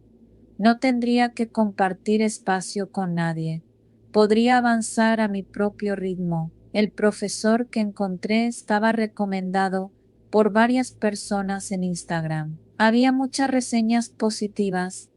No tendría que compartir espacio con nadie. Podría avanzar a mi propio ritmo. El profesor que encontré estaba recomendado por varias personas en Instagram. Había muchas reseñas positivas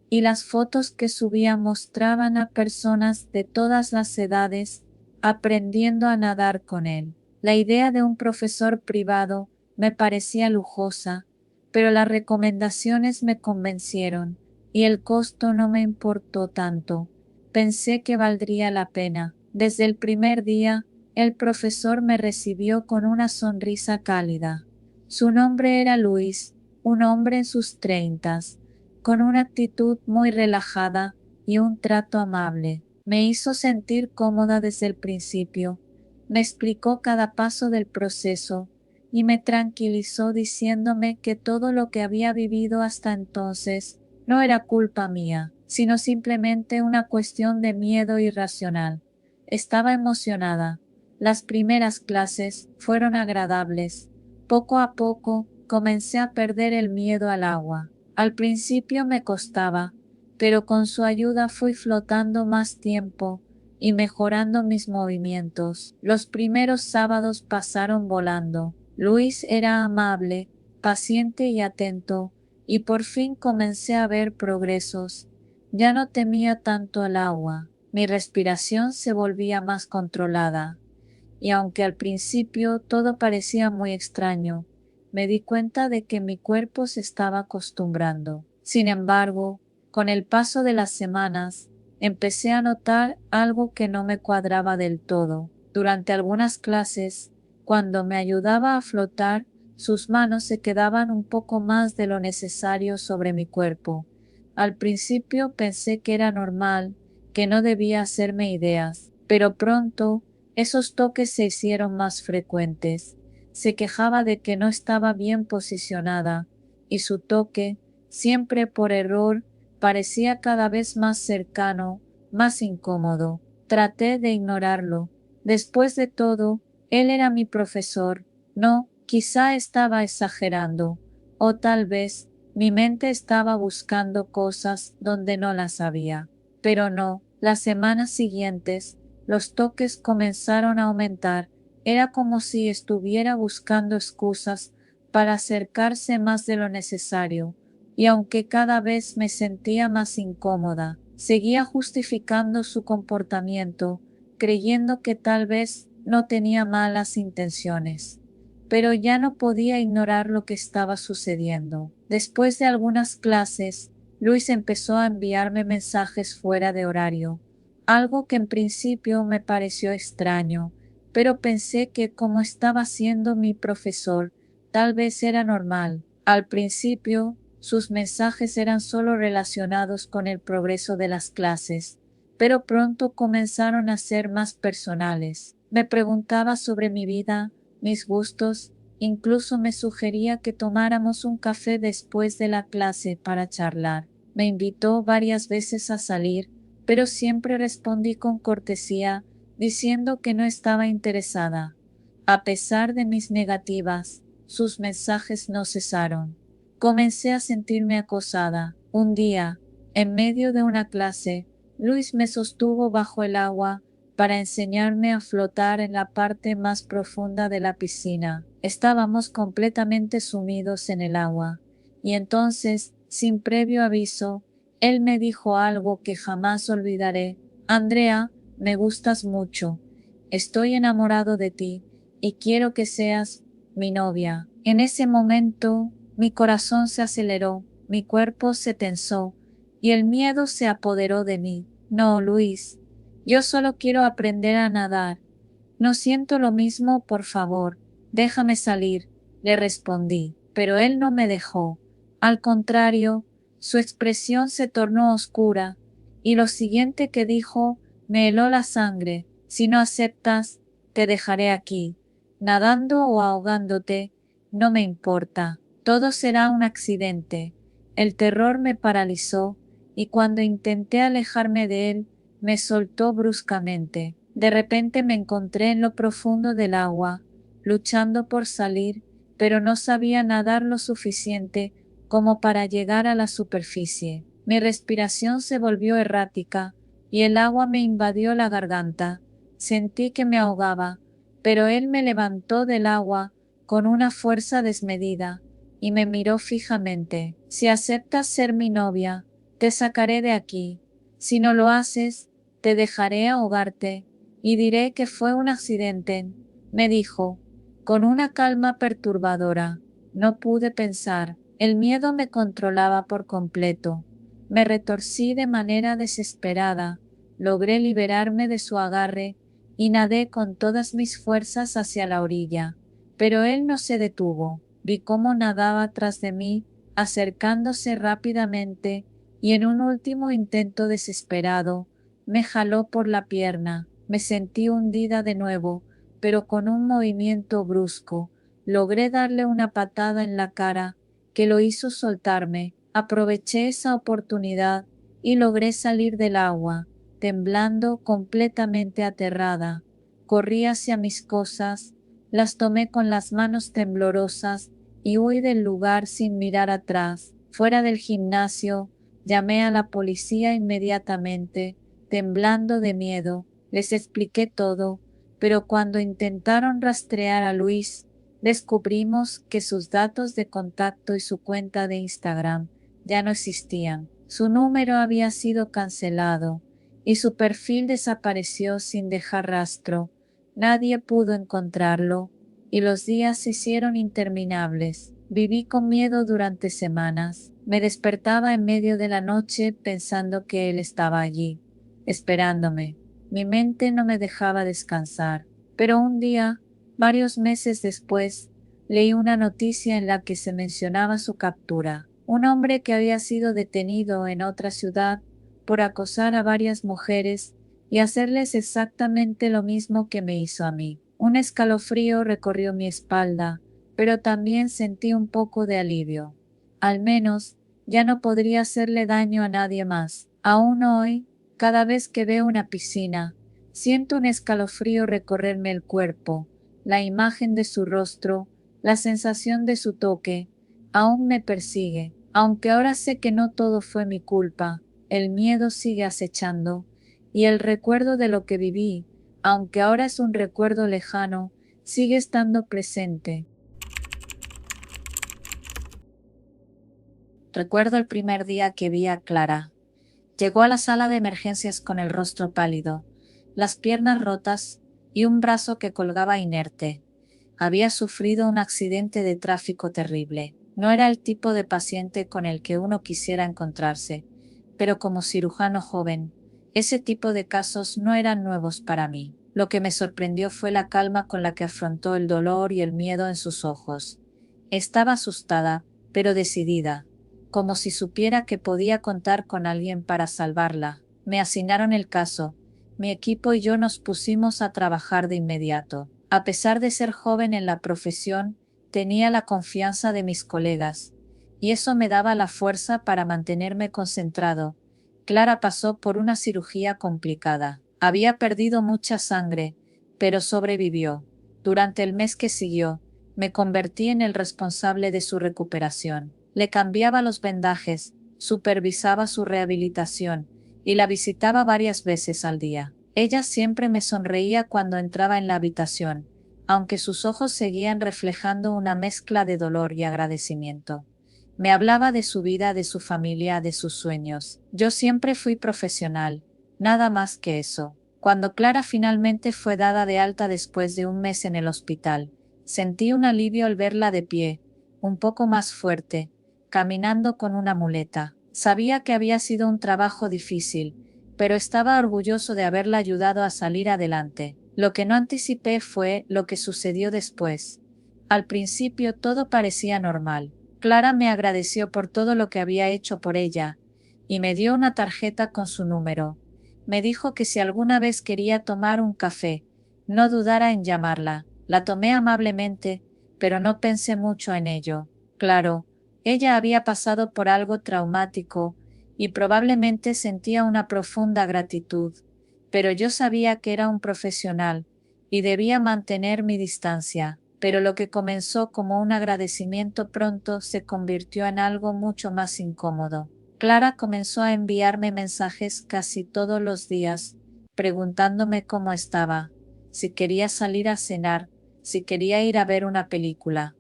y las fotos que subía mostraban a personas de todas las edades aprendiendo a nadar con él. La idea de un profesor privado me parecía lujosa, pero las recomendaciones me convencieron y el costo no me importó tanto. Pensé que valdría la pena. Desde el primer día, el profesor me recibió con una sonrisa cálida. Su nombre era Luis, un hombre en sus treintas, con una actitud muy relajada y un trato amable. Me hizo sentir cómoda desde el principio. Me explicó cada paso del proceso y me tranquilizó diciéndome que todo lo que había vivido hasta entonces no era culpa mía, sino simplemente una cuestión de miedo irracional. Estaba emocionada. Las primeras clases fueron agradables. Poco a poco comencé a perder el miedo al agua. Al principio me costaba, pero con su ayuda fui flotando más tiempo y mejorando mis movimientos. Los primeros sábados pasaron volando. Luis era amable, paciente y atento, y por fin comencé a ver progresos. Ya no temía tanto el agua, mi respiración se volvía más controlada, y aunque al principio todo parecía muy extraño, me di cuenta de que mi cuerpo se estaba acostumbrando. Sin embargo, con el paso de las semanas, empecé a notar algo que no me cuadraba del todo. Durante algunas clases, cuando me ayudaba a flotar, sus manos se quedaban un poco más de lo necesario sobre mi cuerpo. Al principio pensé que era normal, que no debía hacerme ideas, pero pronto esos toques se hicieron más frecuentes. Se quejaba de que no estaba bien posicionada, y su toque, siempre por error, parecía cada vez más cercano, más incómodo. Traté de ignorarlo. Después de todo, él era mi profesor. No, quizá estaba exagerando, o tal vez mi mente estaba buscando cosas donde no las había. Pero no, las semanas siguientes, los toques comenzaron a aumentar. Era como si estuviera buscando excusas para acercarse más de lo necesario, y aunque cada vez me sentía más incómoda, seguía justificando su comportamiento, creyendo que tal vez no tenía malas intenciones. Pero ya no podía ignorar lo que estaba sucediendo. Después de algunas clases, Luis empezó a enviarme mensajes fuera de horario, algo que en principio me pareció extraño, pero pensé que como estaba siendo mi profesor, tal vez era normal. Al principio, sus mensajes eran solo relacionados con el progreso de las clases, pero pronto comenzaron a ser más personales. Me preguntaba sobre mi vida, mis gustos, incluso me sugería que tomáramos un café después de la clase para charlar. Me invitó varias veces a salir, pero siempre respondí con cortesía, diciendo que no estaba interesada. A pesar de mis negativas, sus mensajes no cesaron. Comencé a sentirme acosada. Un día, en medio de una clase, Luis me sostuvo bajo el agua para enseñarme a flotar en la parte más profunda de la piscina. Estábamos completamente sumidos en el agua, y entonces, sin previo aviso, él me dijo algo que jamás olvidaré. Andrea, me gustas mucho. Estoy enamorado de ti y quiero que seas mi novia. En ese momento, mi corazón se aceleró, mi cuerpo se tensó y el miedo se apoderó de mí. No, Luis, yo solo quiero aprender a nadar. No siento lo mismo, por favor. Déjame salir, le respondí, pero él no me dejó. Al contrario, su expresión se tornó oscura, y lo siguiente que dijo me heló la sangre. Si no aceptas, te dejaré aquí, nadando o ahogándote, no me importa. Todo será un accidente. El terror me paralizó y cuando intenté alejarme de él, me soltó bruscamente. De repente me encontré en lo profundo del agua, luchando por salir, pero no sabía nadar lo suficiente como para llegar a la superficie. Mi respiración se volvió errática, y el agua me invadió la garganta. Sentí que me ahogaba, pero él me levantó del agua con una fuerza desmedida, y me miró fijamente. Si aceptas ser mi novia, te sacaré de aquí. Si no lo haces, te dejaré ahogarte, y diré que fue un accidente, me dijo, con una calma perturbadora. No pude pensar, el miedo me controlaba por completo. Me retorcí de manera desesperada, logré liberarme de su agarre, y nadé con todas mis fuerzas hacia la orilla. Pero él no se detuvo, vi cómo nadaba tras de mí, acercándose rápidamente, y en un último intento desesperado, me jaló por la pierna. Me sentí hundida de nuevo, pero con un movimiento brusco, logré darle una patada en la cara, que lo hizo soltarme. Aproveché esa oportunidad y logré salir del agua, temblando, completamente aterrada. Corrí hacia mis cosas, las tomé con las manos temblorosas y huí del lugar sin mirar atrás. Fuera del gimnasio, llamé a la policía inmediatamente, temblando de miedo. Les expliqué todo, pero cuando intentaron rastrear a Luis, descubrimos que sus datos de contacto y su cuenta de Instagram ya no existían. Su número había sido cancelado y su perfil desapareció sin dejar rastro. Nadie pudo encontrarlo y los días se hicieron interminables. Viví con miedo durante semanas. Me despertaba en medio de la noche pensando que él estaba allí, esperándome. Mi mente no me dejaba descansar. Pero un día, varios meses después, leí una noticia en la que se mencionaba su captura. Un hombre que había sido detenido en otra ciudad por acosar a varias mujeres y hacerles exactamente lo mismo que me hizo a mí. Un escalofrío recorrió mi espalda, pero también sentí un poco de alivio. Al menos, ya no podría hacerle daño a nadie más. Aún hoy, cada vez que veo una piscina, siento un escalofrío recorrerme el cuerpo, la imagen de su rostro, la sensación de su toque, aún me persigue. Aunque ahora sé que no todo fue mi culpa, el miedo sigue acechando, y el recuerdo de lo que viví, aunque ahora es un recuerdo lejano, sigue estando presente. Recuerdo el primer día que vi a Clara. Llegó a la sala de emergencias con el rostro pálido, las piernas rotas y un brazo que colgaba inerte. Había sufrido un accidente de tráfico terrible. No era el tipo de paciente con el que uno quisiera encontrarse, pero como cirujano joven, ese tipo de casos no eran nuevos para mí. Lo que me sorprendió fue la calma con la que afrontó el dolor y el miedo en sus ojos. Estaba asustada, pero decidida, como si supiera que podía contar con alguien para salvarla. Me asignaron el caso. Mi equipo y yo nos pusimos a trabajar de inmediato. A pesar de ser joven en la profesión, tenía la confianza de mis colegas, y eso me daba la fuerza para mantenerme concentrado. Clara pasó por una cirugía complicada. Había perdido mucha sangre, pero sobrevivió. Durante el mes que siguió, me convertí en el responsable de su recuperación. Le cambiaba los vendajes, supervisaba su rehabilitación y la visitaba varias veces al día. Ella siempre me sonreía cuando entraba en la habitación, aunque sus ojos seguían reflejando una mezcla de dolor y agradecimiento. Me hablaba de su vida, de su familia, de sus sueños. Yo siempre fui profesional, nada más que eso. Cuando Clara finalmente fue dada de alta después de un mes en el hospital, sentí un alivio al verla de pie, un poco más fuerte, caminando con una muleta. Sabía que había sido un trabajo difícil, pero estaba orgulloso de haberla ayudado a salir adelante. Lo que no anticipé fue lo que sucedió después. Al principio todo parecía normal. Clara me agradeció por todo lo que había hecho por ella, y me dio una tarjeta con su número. Me dijo que si alguna vez quería tomar un café, no dudara en llamarla. La tomé amablemente, pero no pensé mucho en ello. Claro, ella había pasado por algo traumático, y probablemente sentía una profunda gratitud, pero yo sabía que era un profesional y debía mantener mi distancia. Pero lo que comenzó como un agradecimiento pronto se convirtió en algo mucho más incómodo. Clara comenzó a enviarme mensajes casi todos los días, preguntándome cómo estaba, si quería salir a cenar, si quería ir a ver una película.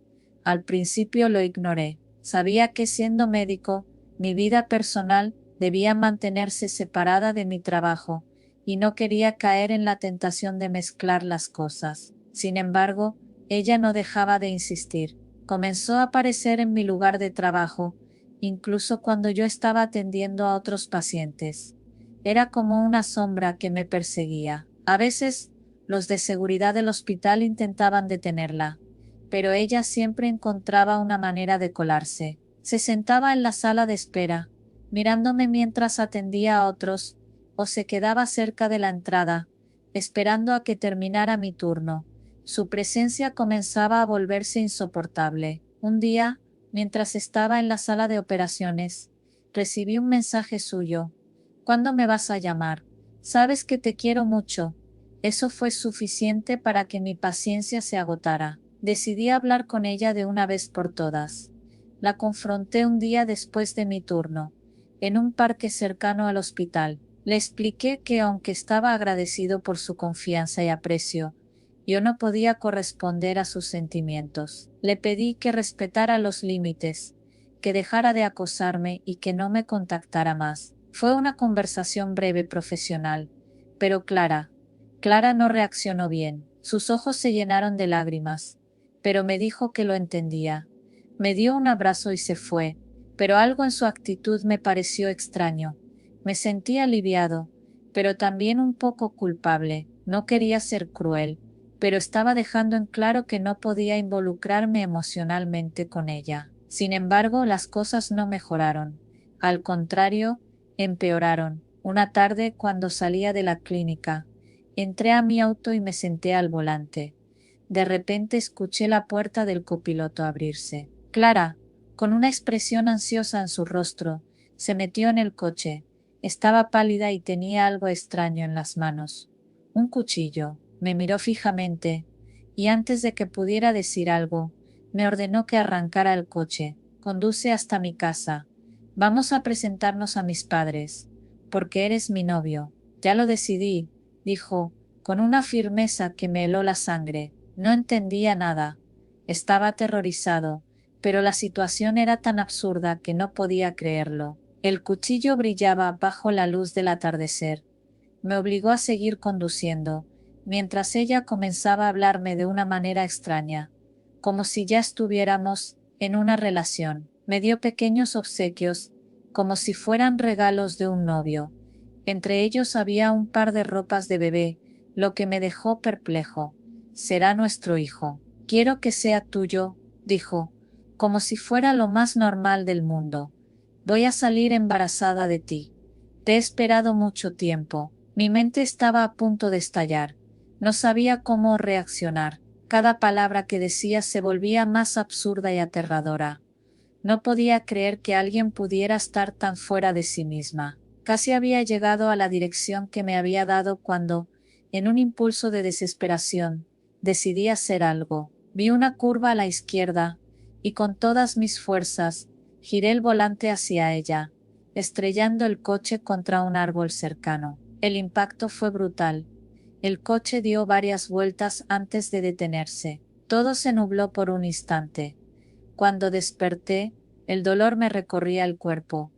Al principio lo ignoré. Sabía que siendo médico, mi vida personal debía mantenerse separada de mi trabajo, y no quería caer en la tentación de mezclar las cosas. Sin embargo, ella no dejaba de insistir. Comenzó a aparecer en mi lugar de trabajo, incluso cuando yo estaba atendiendo a otros pacientes. Era como una sombra que me perseguía. A veces, los de seguridad del hospital intentaban detenerla, pero ella siempre encontraba una manera de colarse. Se sentaba en la sala de espera, mirándome mientras atendía a otros, o se quedaba cerca de la entrada, esperando a que terminara mi turno. Su presencia comenzaba a volverse insoportable. Un día, mientras estaba en la sala de operaciones, recibí un mensaje suyo. ¿Cuándo me vas a llamar? Sabes que te quiero mucho. Eso fue suficiente para que mi paciencia se agotara. Decidí hablar con ella de una vez por todas. La confronté un día después de mi turno, en un parque cercano al hospital. Le expliqué que aunque estaba agradecido por su confianza y aprecio, yo no podía corresponder a sus sentimientos. Le pedí que respetara los límites, que dejara de acosarme y que no me contactara más. Fue una conversación breve profesional, pero Clara no reaccionó bien. Sus ojos se llenaron de lágrimas, pero me dijo que lo entendía. Me dio un abrazo y se fue, pero algo en su actitud me pareció extraño. Me sentí aliviado, pero también un poco culpable. No quería ser cruel, pero estaba dejando en claro que no podía involucrarme emocionalmente con ella. Sin embargo, las cosas no mejoraron. Al contrario, empeoraron. Una tarde, cuando salía de la clínica, entré a mi auto y me senté al volante. De repente escuché la puerta del copiloto abrirse. Clara, con una expresión ansiosa en su rostro, se metió en el coche. Estaba pálida y tenía algo extraño en las manos. Un cuchillo. Me miró fijamente, y antes de que pudiera decir algo, me ordenó que arrancara el coche. Conduce hasta mi casa. Vamos a presentarnos a mis padres, porque eres mi novio. Ya lo decidí, dijo, con una firmeza que me heló la sangre. No entendía nada. Estaba aterrorizado, pero la situación era tan absurda que no podía creerlo. El cuchillo brillaba bajo la luz del atardecer. Me obligó a seguir conduciendo, mientras ella comenzaba a hablarme de una manera extraña, como si ya estuviéramos en una relación. Me dio pequeños obsequios, como si fueran regalos de un novio. Entre ellos había un par de ropas de bebé, lo que me dejó perplejo. Será nuestro hijo. Quiero que sea tuyo, dijo, como si fuera lo más normal del mundo. Voy a salir embarazada de ti. Te he esperado mucho tiempo. Mi mente estaba a punto de estallar. No sabía cómo reaccionar. Cada palabra que decía se volvía más absurda y aterradora. No podía creer que alguien pudiera estar tan fuera de sí misma. Casi había llegado a la dirección que me había dado cuando, en un impulso de desesperación, decidí hacer algo. Vi una curva a la izquierda, y con todas mis fuerzas, giré el volante hacia ella, estrellando el coche contra un árbol cercano. El impacto fue brutal. El coche dio varias vueltas antes de detenerse. Todo se nubló por un instante. Cuando desperté, el dolor me recorría el cuerpo,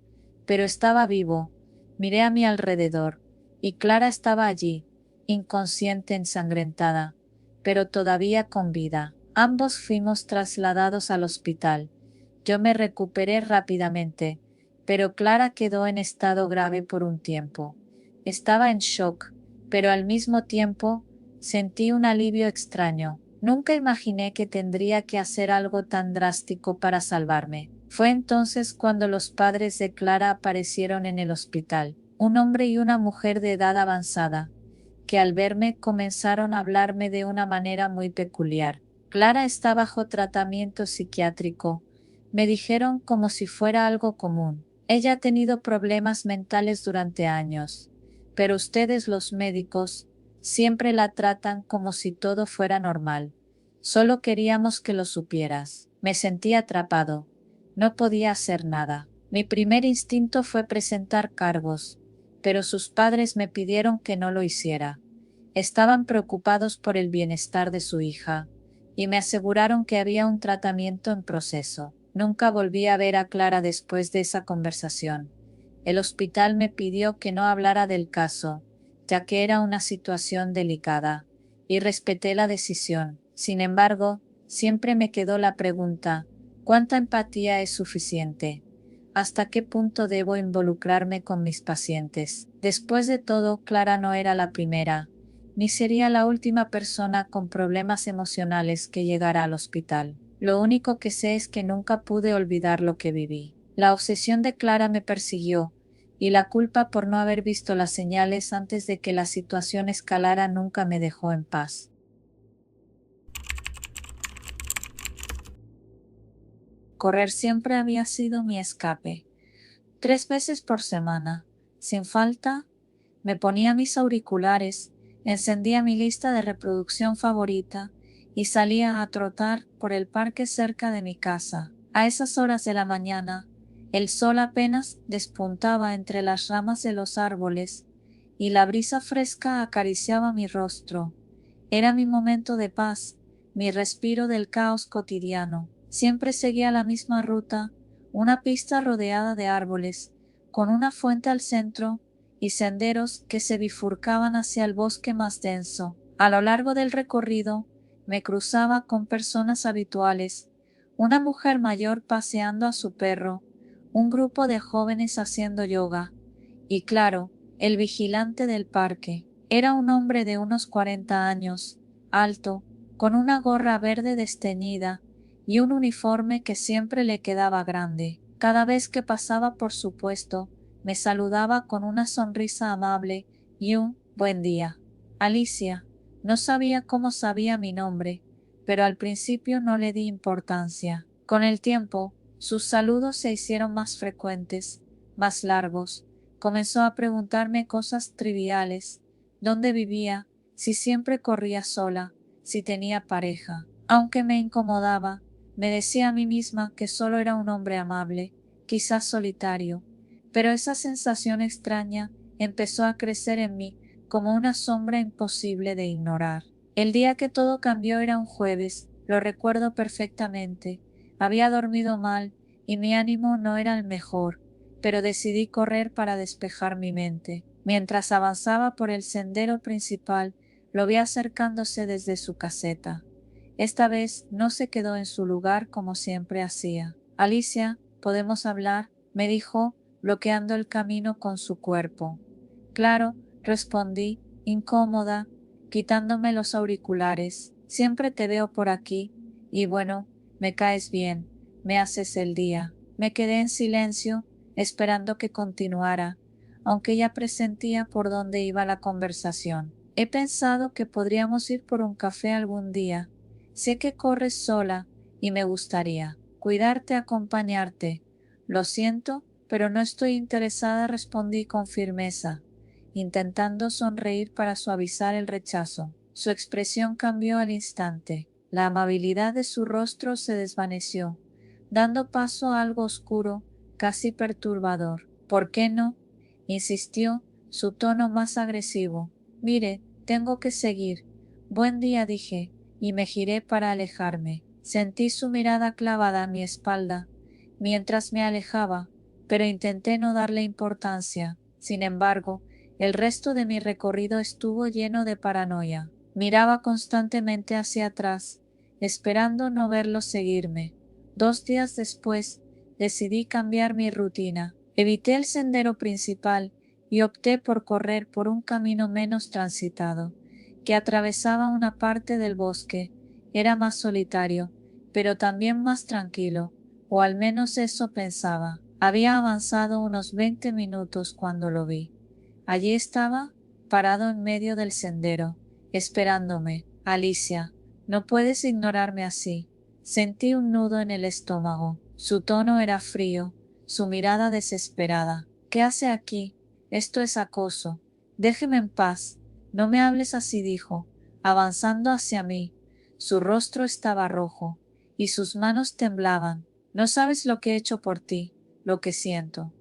pero estaba vivo. Miré a mi alrededor, y Clara estaba allí, inconsciente, ensangrentada, pero todavía con vida. Ambos fuimos trasladados al hospital. Yo me recuperé rápidamente, pero Clara quedó en estado grave por un tiempo. Estaba en shock, pero al mismo tiempo, sentí un alivio extraño. Nunca imaginé que tendría que hacer algo tan drástico para salvarme. Fue entonces cuando los padres de Clara aparecieron en el hospital, un hombre y una mujer de edad avanzada, que al verme comenzaron a hablarme de una manera muy peculiar. Clara está bajo tratamiento psiquiátrico, me dijeron como si fuera algo común. Ella ha tenido problemas mentales durante años, pero ustedes los médicos siempre la tratan como si todo fuera normal. Solo queríamos que lo supieras. Me sentí atrapado. No podía hacer nada. Mi primer instinto fue presentar cargos, pero sus padres me pidieron que no lo hiciera. Estaban preocupados por el bienestar de su hija, y me aseguraron que había un tratamiento en proceso. Nunca volví a ver a Clara después de esa conversación. El hospital me pidió que no hablara del caso, ya que era una situación delicada, y respeté la decisión. Sin embargo, siempre me quedó la pregunta, ¿cuánta empatía es suficiente? ¿Hasta qué punto debo involucrarme con mis pacientes? Después de todo, Clara no era la primera, ni sería la última persona con problemas emocionales que llegara al hospital. Lo único que sé es que nunca pude olvidar lo que viví. La obsesión de Clara me persiguió, y la culpa por no haber visto las señales antes de que la situación escalara nunca me dejó en paz. Correr siempre había sido mi escape. 3 veces por semana, sin falta, me ponía mis auriculares, encendía mi lista de reproducción favorita y salía a trotar por el parque cerca de mi casa. A esas horas de la mañana, el sol apenas despuntaba entre las ramas de los árboles y la brisa fresca acariciaba mi rostro. Era mi momento de paz, mi respiro del caos cotidiano. Siempre seguía la misma ruta, una pista rodeada de árboles, con una fuente al centro y senderos que se bifurcaban hacia el bosque más denso. A lo largo del recorrido, me cruzaba con personas habituales, una mujer mayor paseando a su perro, un grupo de jóvenes haciendo yoga, y claro, el vigilante del parque. Era un hombre de unos 40 años, alto, con una gorra verde desteñida y un uniforme que siempre le quedaba grande. Cada vez que pasaba por su puesto, me saludaba con una sonrisa amable y un buen día. Alicia. No sabía cómo sabía mi nombre, pero al principio no le di importancia. Con el tiempo, sus saludos se hicieron más frecuentes, más largos. Comenzó a preguntarme cosas triviales: dónde vivía, si siempre corría sola, si tenía pareja. Aunque me incomodaba, me decía a mí misma que solo era un hombre amable, quizás solitario, pero esa sensación extraña empezó a crecer en mí como una sombra imposible de ignorar. El día que todo cambió era un jueves, lo recuerdo perfectamente. Había dormido mal y mi ánimo no era el mejor, pero decidí correr para despejar mi mente. Mientras avanzaba por el sendero principal, lo vi acercándose desde su caseta. Esta vez no se quedó en su lugar como siempre hacía. Alicia, ¿podemos hablar?, me dijo, bloqueando el camino con su cuerpo. Claro, respondí, incómoda, quitándome los auriculares. Siempre te veo por aquí, y bueno, me caes bien, me haces el día. Me quedé en silencio, esperando que continuara, aunque ya presentía por dónde iba la conversación. He pensado que podríamos ir por un café algún día. Sé que corres sola y me gustaría cuidarte, acompañarte. Lo siento, pero no estoy interesada, respondí con firmeza, intentando sonreír para suavizar el rechazo. Su expresión cambió al instante. La amabilidad de su rostro se desvaneció, dando paso a algo oscuro, casi perturbador. ¿Por qué no?, insistió, su tono más agresivo. Mire, tengo que seguir. Buen día, dije, y me giré para alejarme. Sentí su mirada clavada a mi espalda mientras me alejaba, pero intenté no darle importancia. Sin embargo, el resto de mi recorrido estuvo lleno de paranoia. Miraba constantemente hacia atrás, esperando no verlo seguirme. 2 días después, decidí cambiar mi rutina. Evité el sendero principal y opté por correr por un camino menos transitado, que atravesaba una parte del bosque. Era más solitario, pero también más tranquilo, o al menos eso pensaba. Había avanzado unos 20 minutos cuando lo vi. Allí estaba, parado en medio del sendero, esperándome. Alicia, no puedes ignorarme así. Sentí un nudo en el estómago. Su tono era frío, su mirada desesperada. ¿Qué hace aquí? Esto es acoso. Déjeme en paz. No me hables así, dijo, avanzando hacia mí. Su rostro estaba rojo, y sus manos temblaban. No sabes lo que he hecho por ti, lo que siento.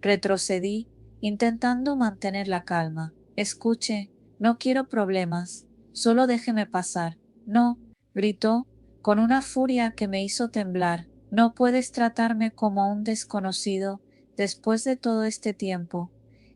Retrocedí, intentando mantener la calma. Escuche, no quiero problemas, solo déjeme pasar. No, gritó, con una furia que me hizo temblar. No puedes tratarme como un desconocido después de todo este tiempo.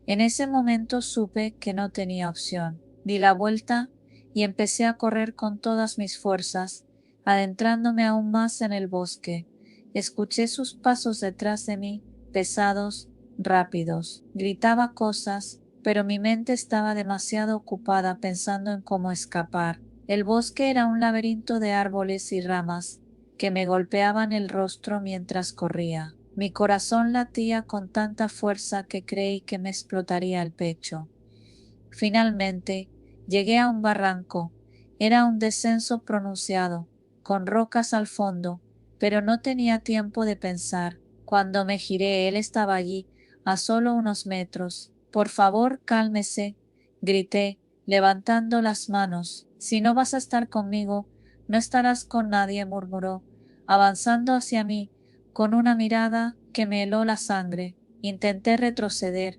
En ese momento supe que no tenía opción. Di la vuelta y empecé a correr con todas mis fuerzas, adentrándome aún más en el bosque. Escuché sus pasos detrás de mí, pesados, rápidos. Gritaba cosas, pero mi mente estaba demasiado ocupada pensando en cómo escapar. El bosque era un laberinto de árboles y ramas que me golpeaban el rostro mientras corría. Mi corazón latía con tanta fuerza que creí que me explotaría el pecho. Finalmente, llegué a un barranco. Era un descenso pronunciado, con rocas al fondo, pero no tenía tiempo de pensar. Cuando me giré, él estaba allí, a solo unos metros. Por favor, cálmese, grité, levantando las manos. Si no vas a estar conmigo, no estarás con nadie, murmuró, avanzando hacia mí, con una mirada que me heló la sangre. Intenté retroceder,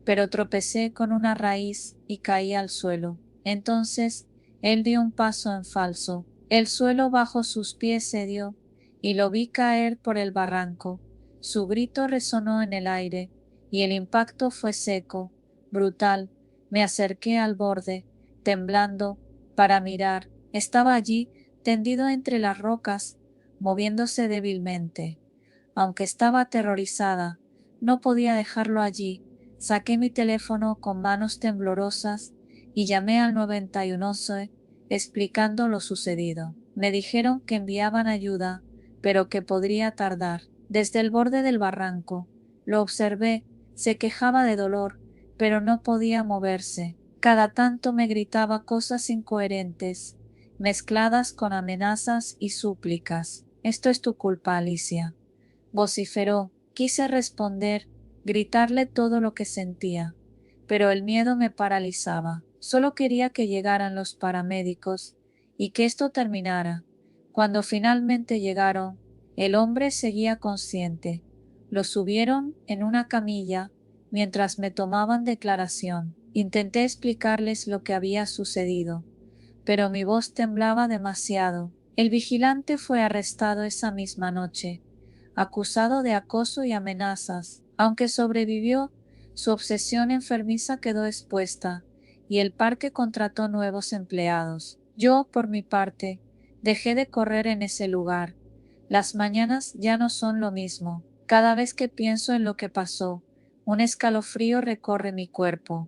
pero tropecé con una raíz y caí al suelo. Entonces él dio un paso en falso. El suelo bajo sus pies cedió y lo vi caer por el barranco. Su grito resonó en el aire y el impacto fue seco, brutal. Me acerqué al borde, temblando, para mirar. Estaba allí, tendido entre las rocas, moviéndose débilmente. Aunque estaba aterrorizada, no podía dejarlo allí. Saqué mi teléfono con manos temblorosas y llamé al 911 explicando lo sucedido. Me dijeron que enviaban ayuda, pero que podría tardar. Desde el borde del barranco, lo observé, se quejaba de dolor, pero no podía moverse. Cada tanto me gritaba cosas incoherentes, mezcladas con amenazas y súplicas. Esto es tu culpa, Alicia. Vociferó. Quise responder, gritarle todo lo que sentía, pero el miedo me paralizaba. Solo quería que llegaran los paramédicos y que esto terminara. Cuando finalmente llegaron, el hombre seguía consciente. Lo subieron en una camilla mientras me tomaban declaración. Intenté explicarles lo que había sucedido, pero mi voz temblaba demasiado. El vigilante fue arrestado esa misma noche, acusado de acoso y amenazas. Aunque sobrevivió, su obsesión enfermiza quedó expuesta y el parque contrató nuevos empleados. Yo, por mi parte, dejé de correr en ese lugar. Las mañanas ya no son lo mismo. Cada vez que pienso en lo que pasó, un escalofrío recorre mi cuerpo.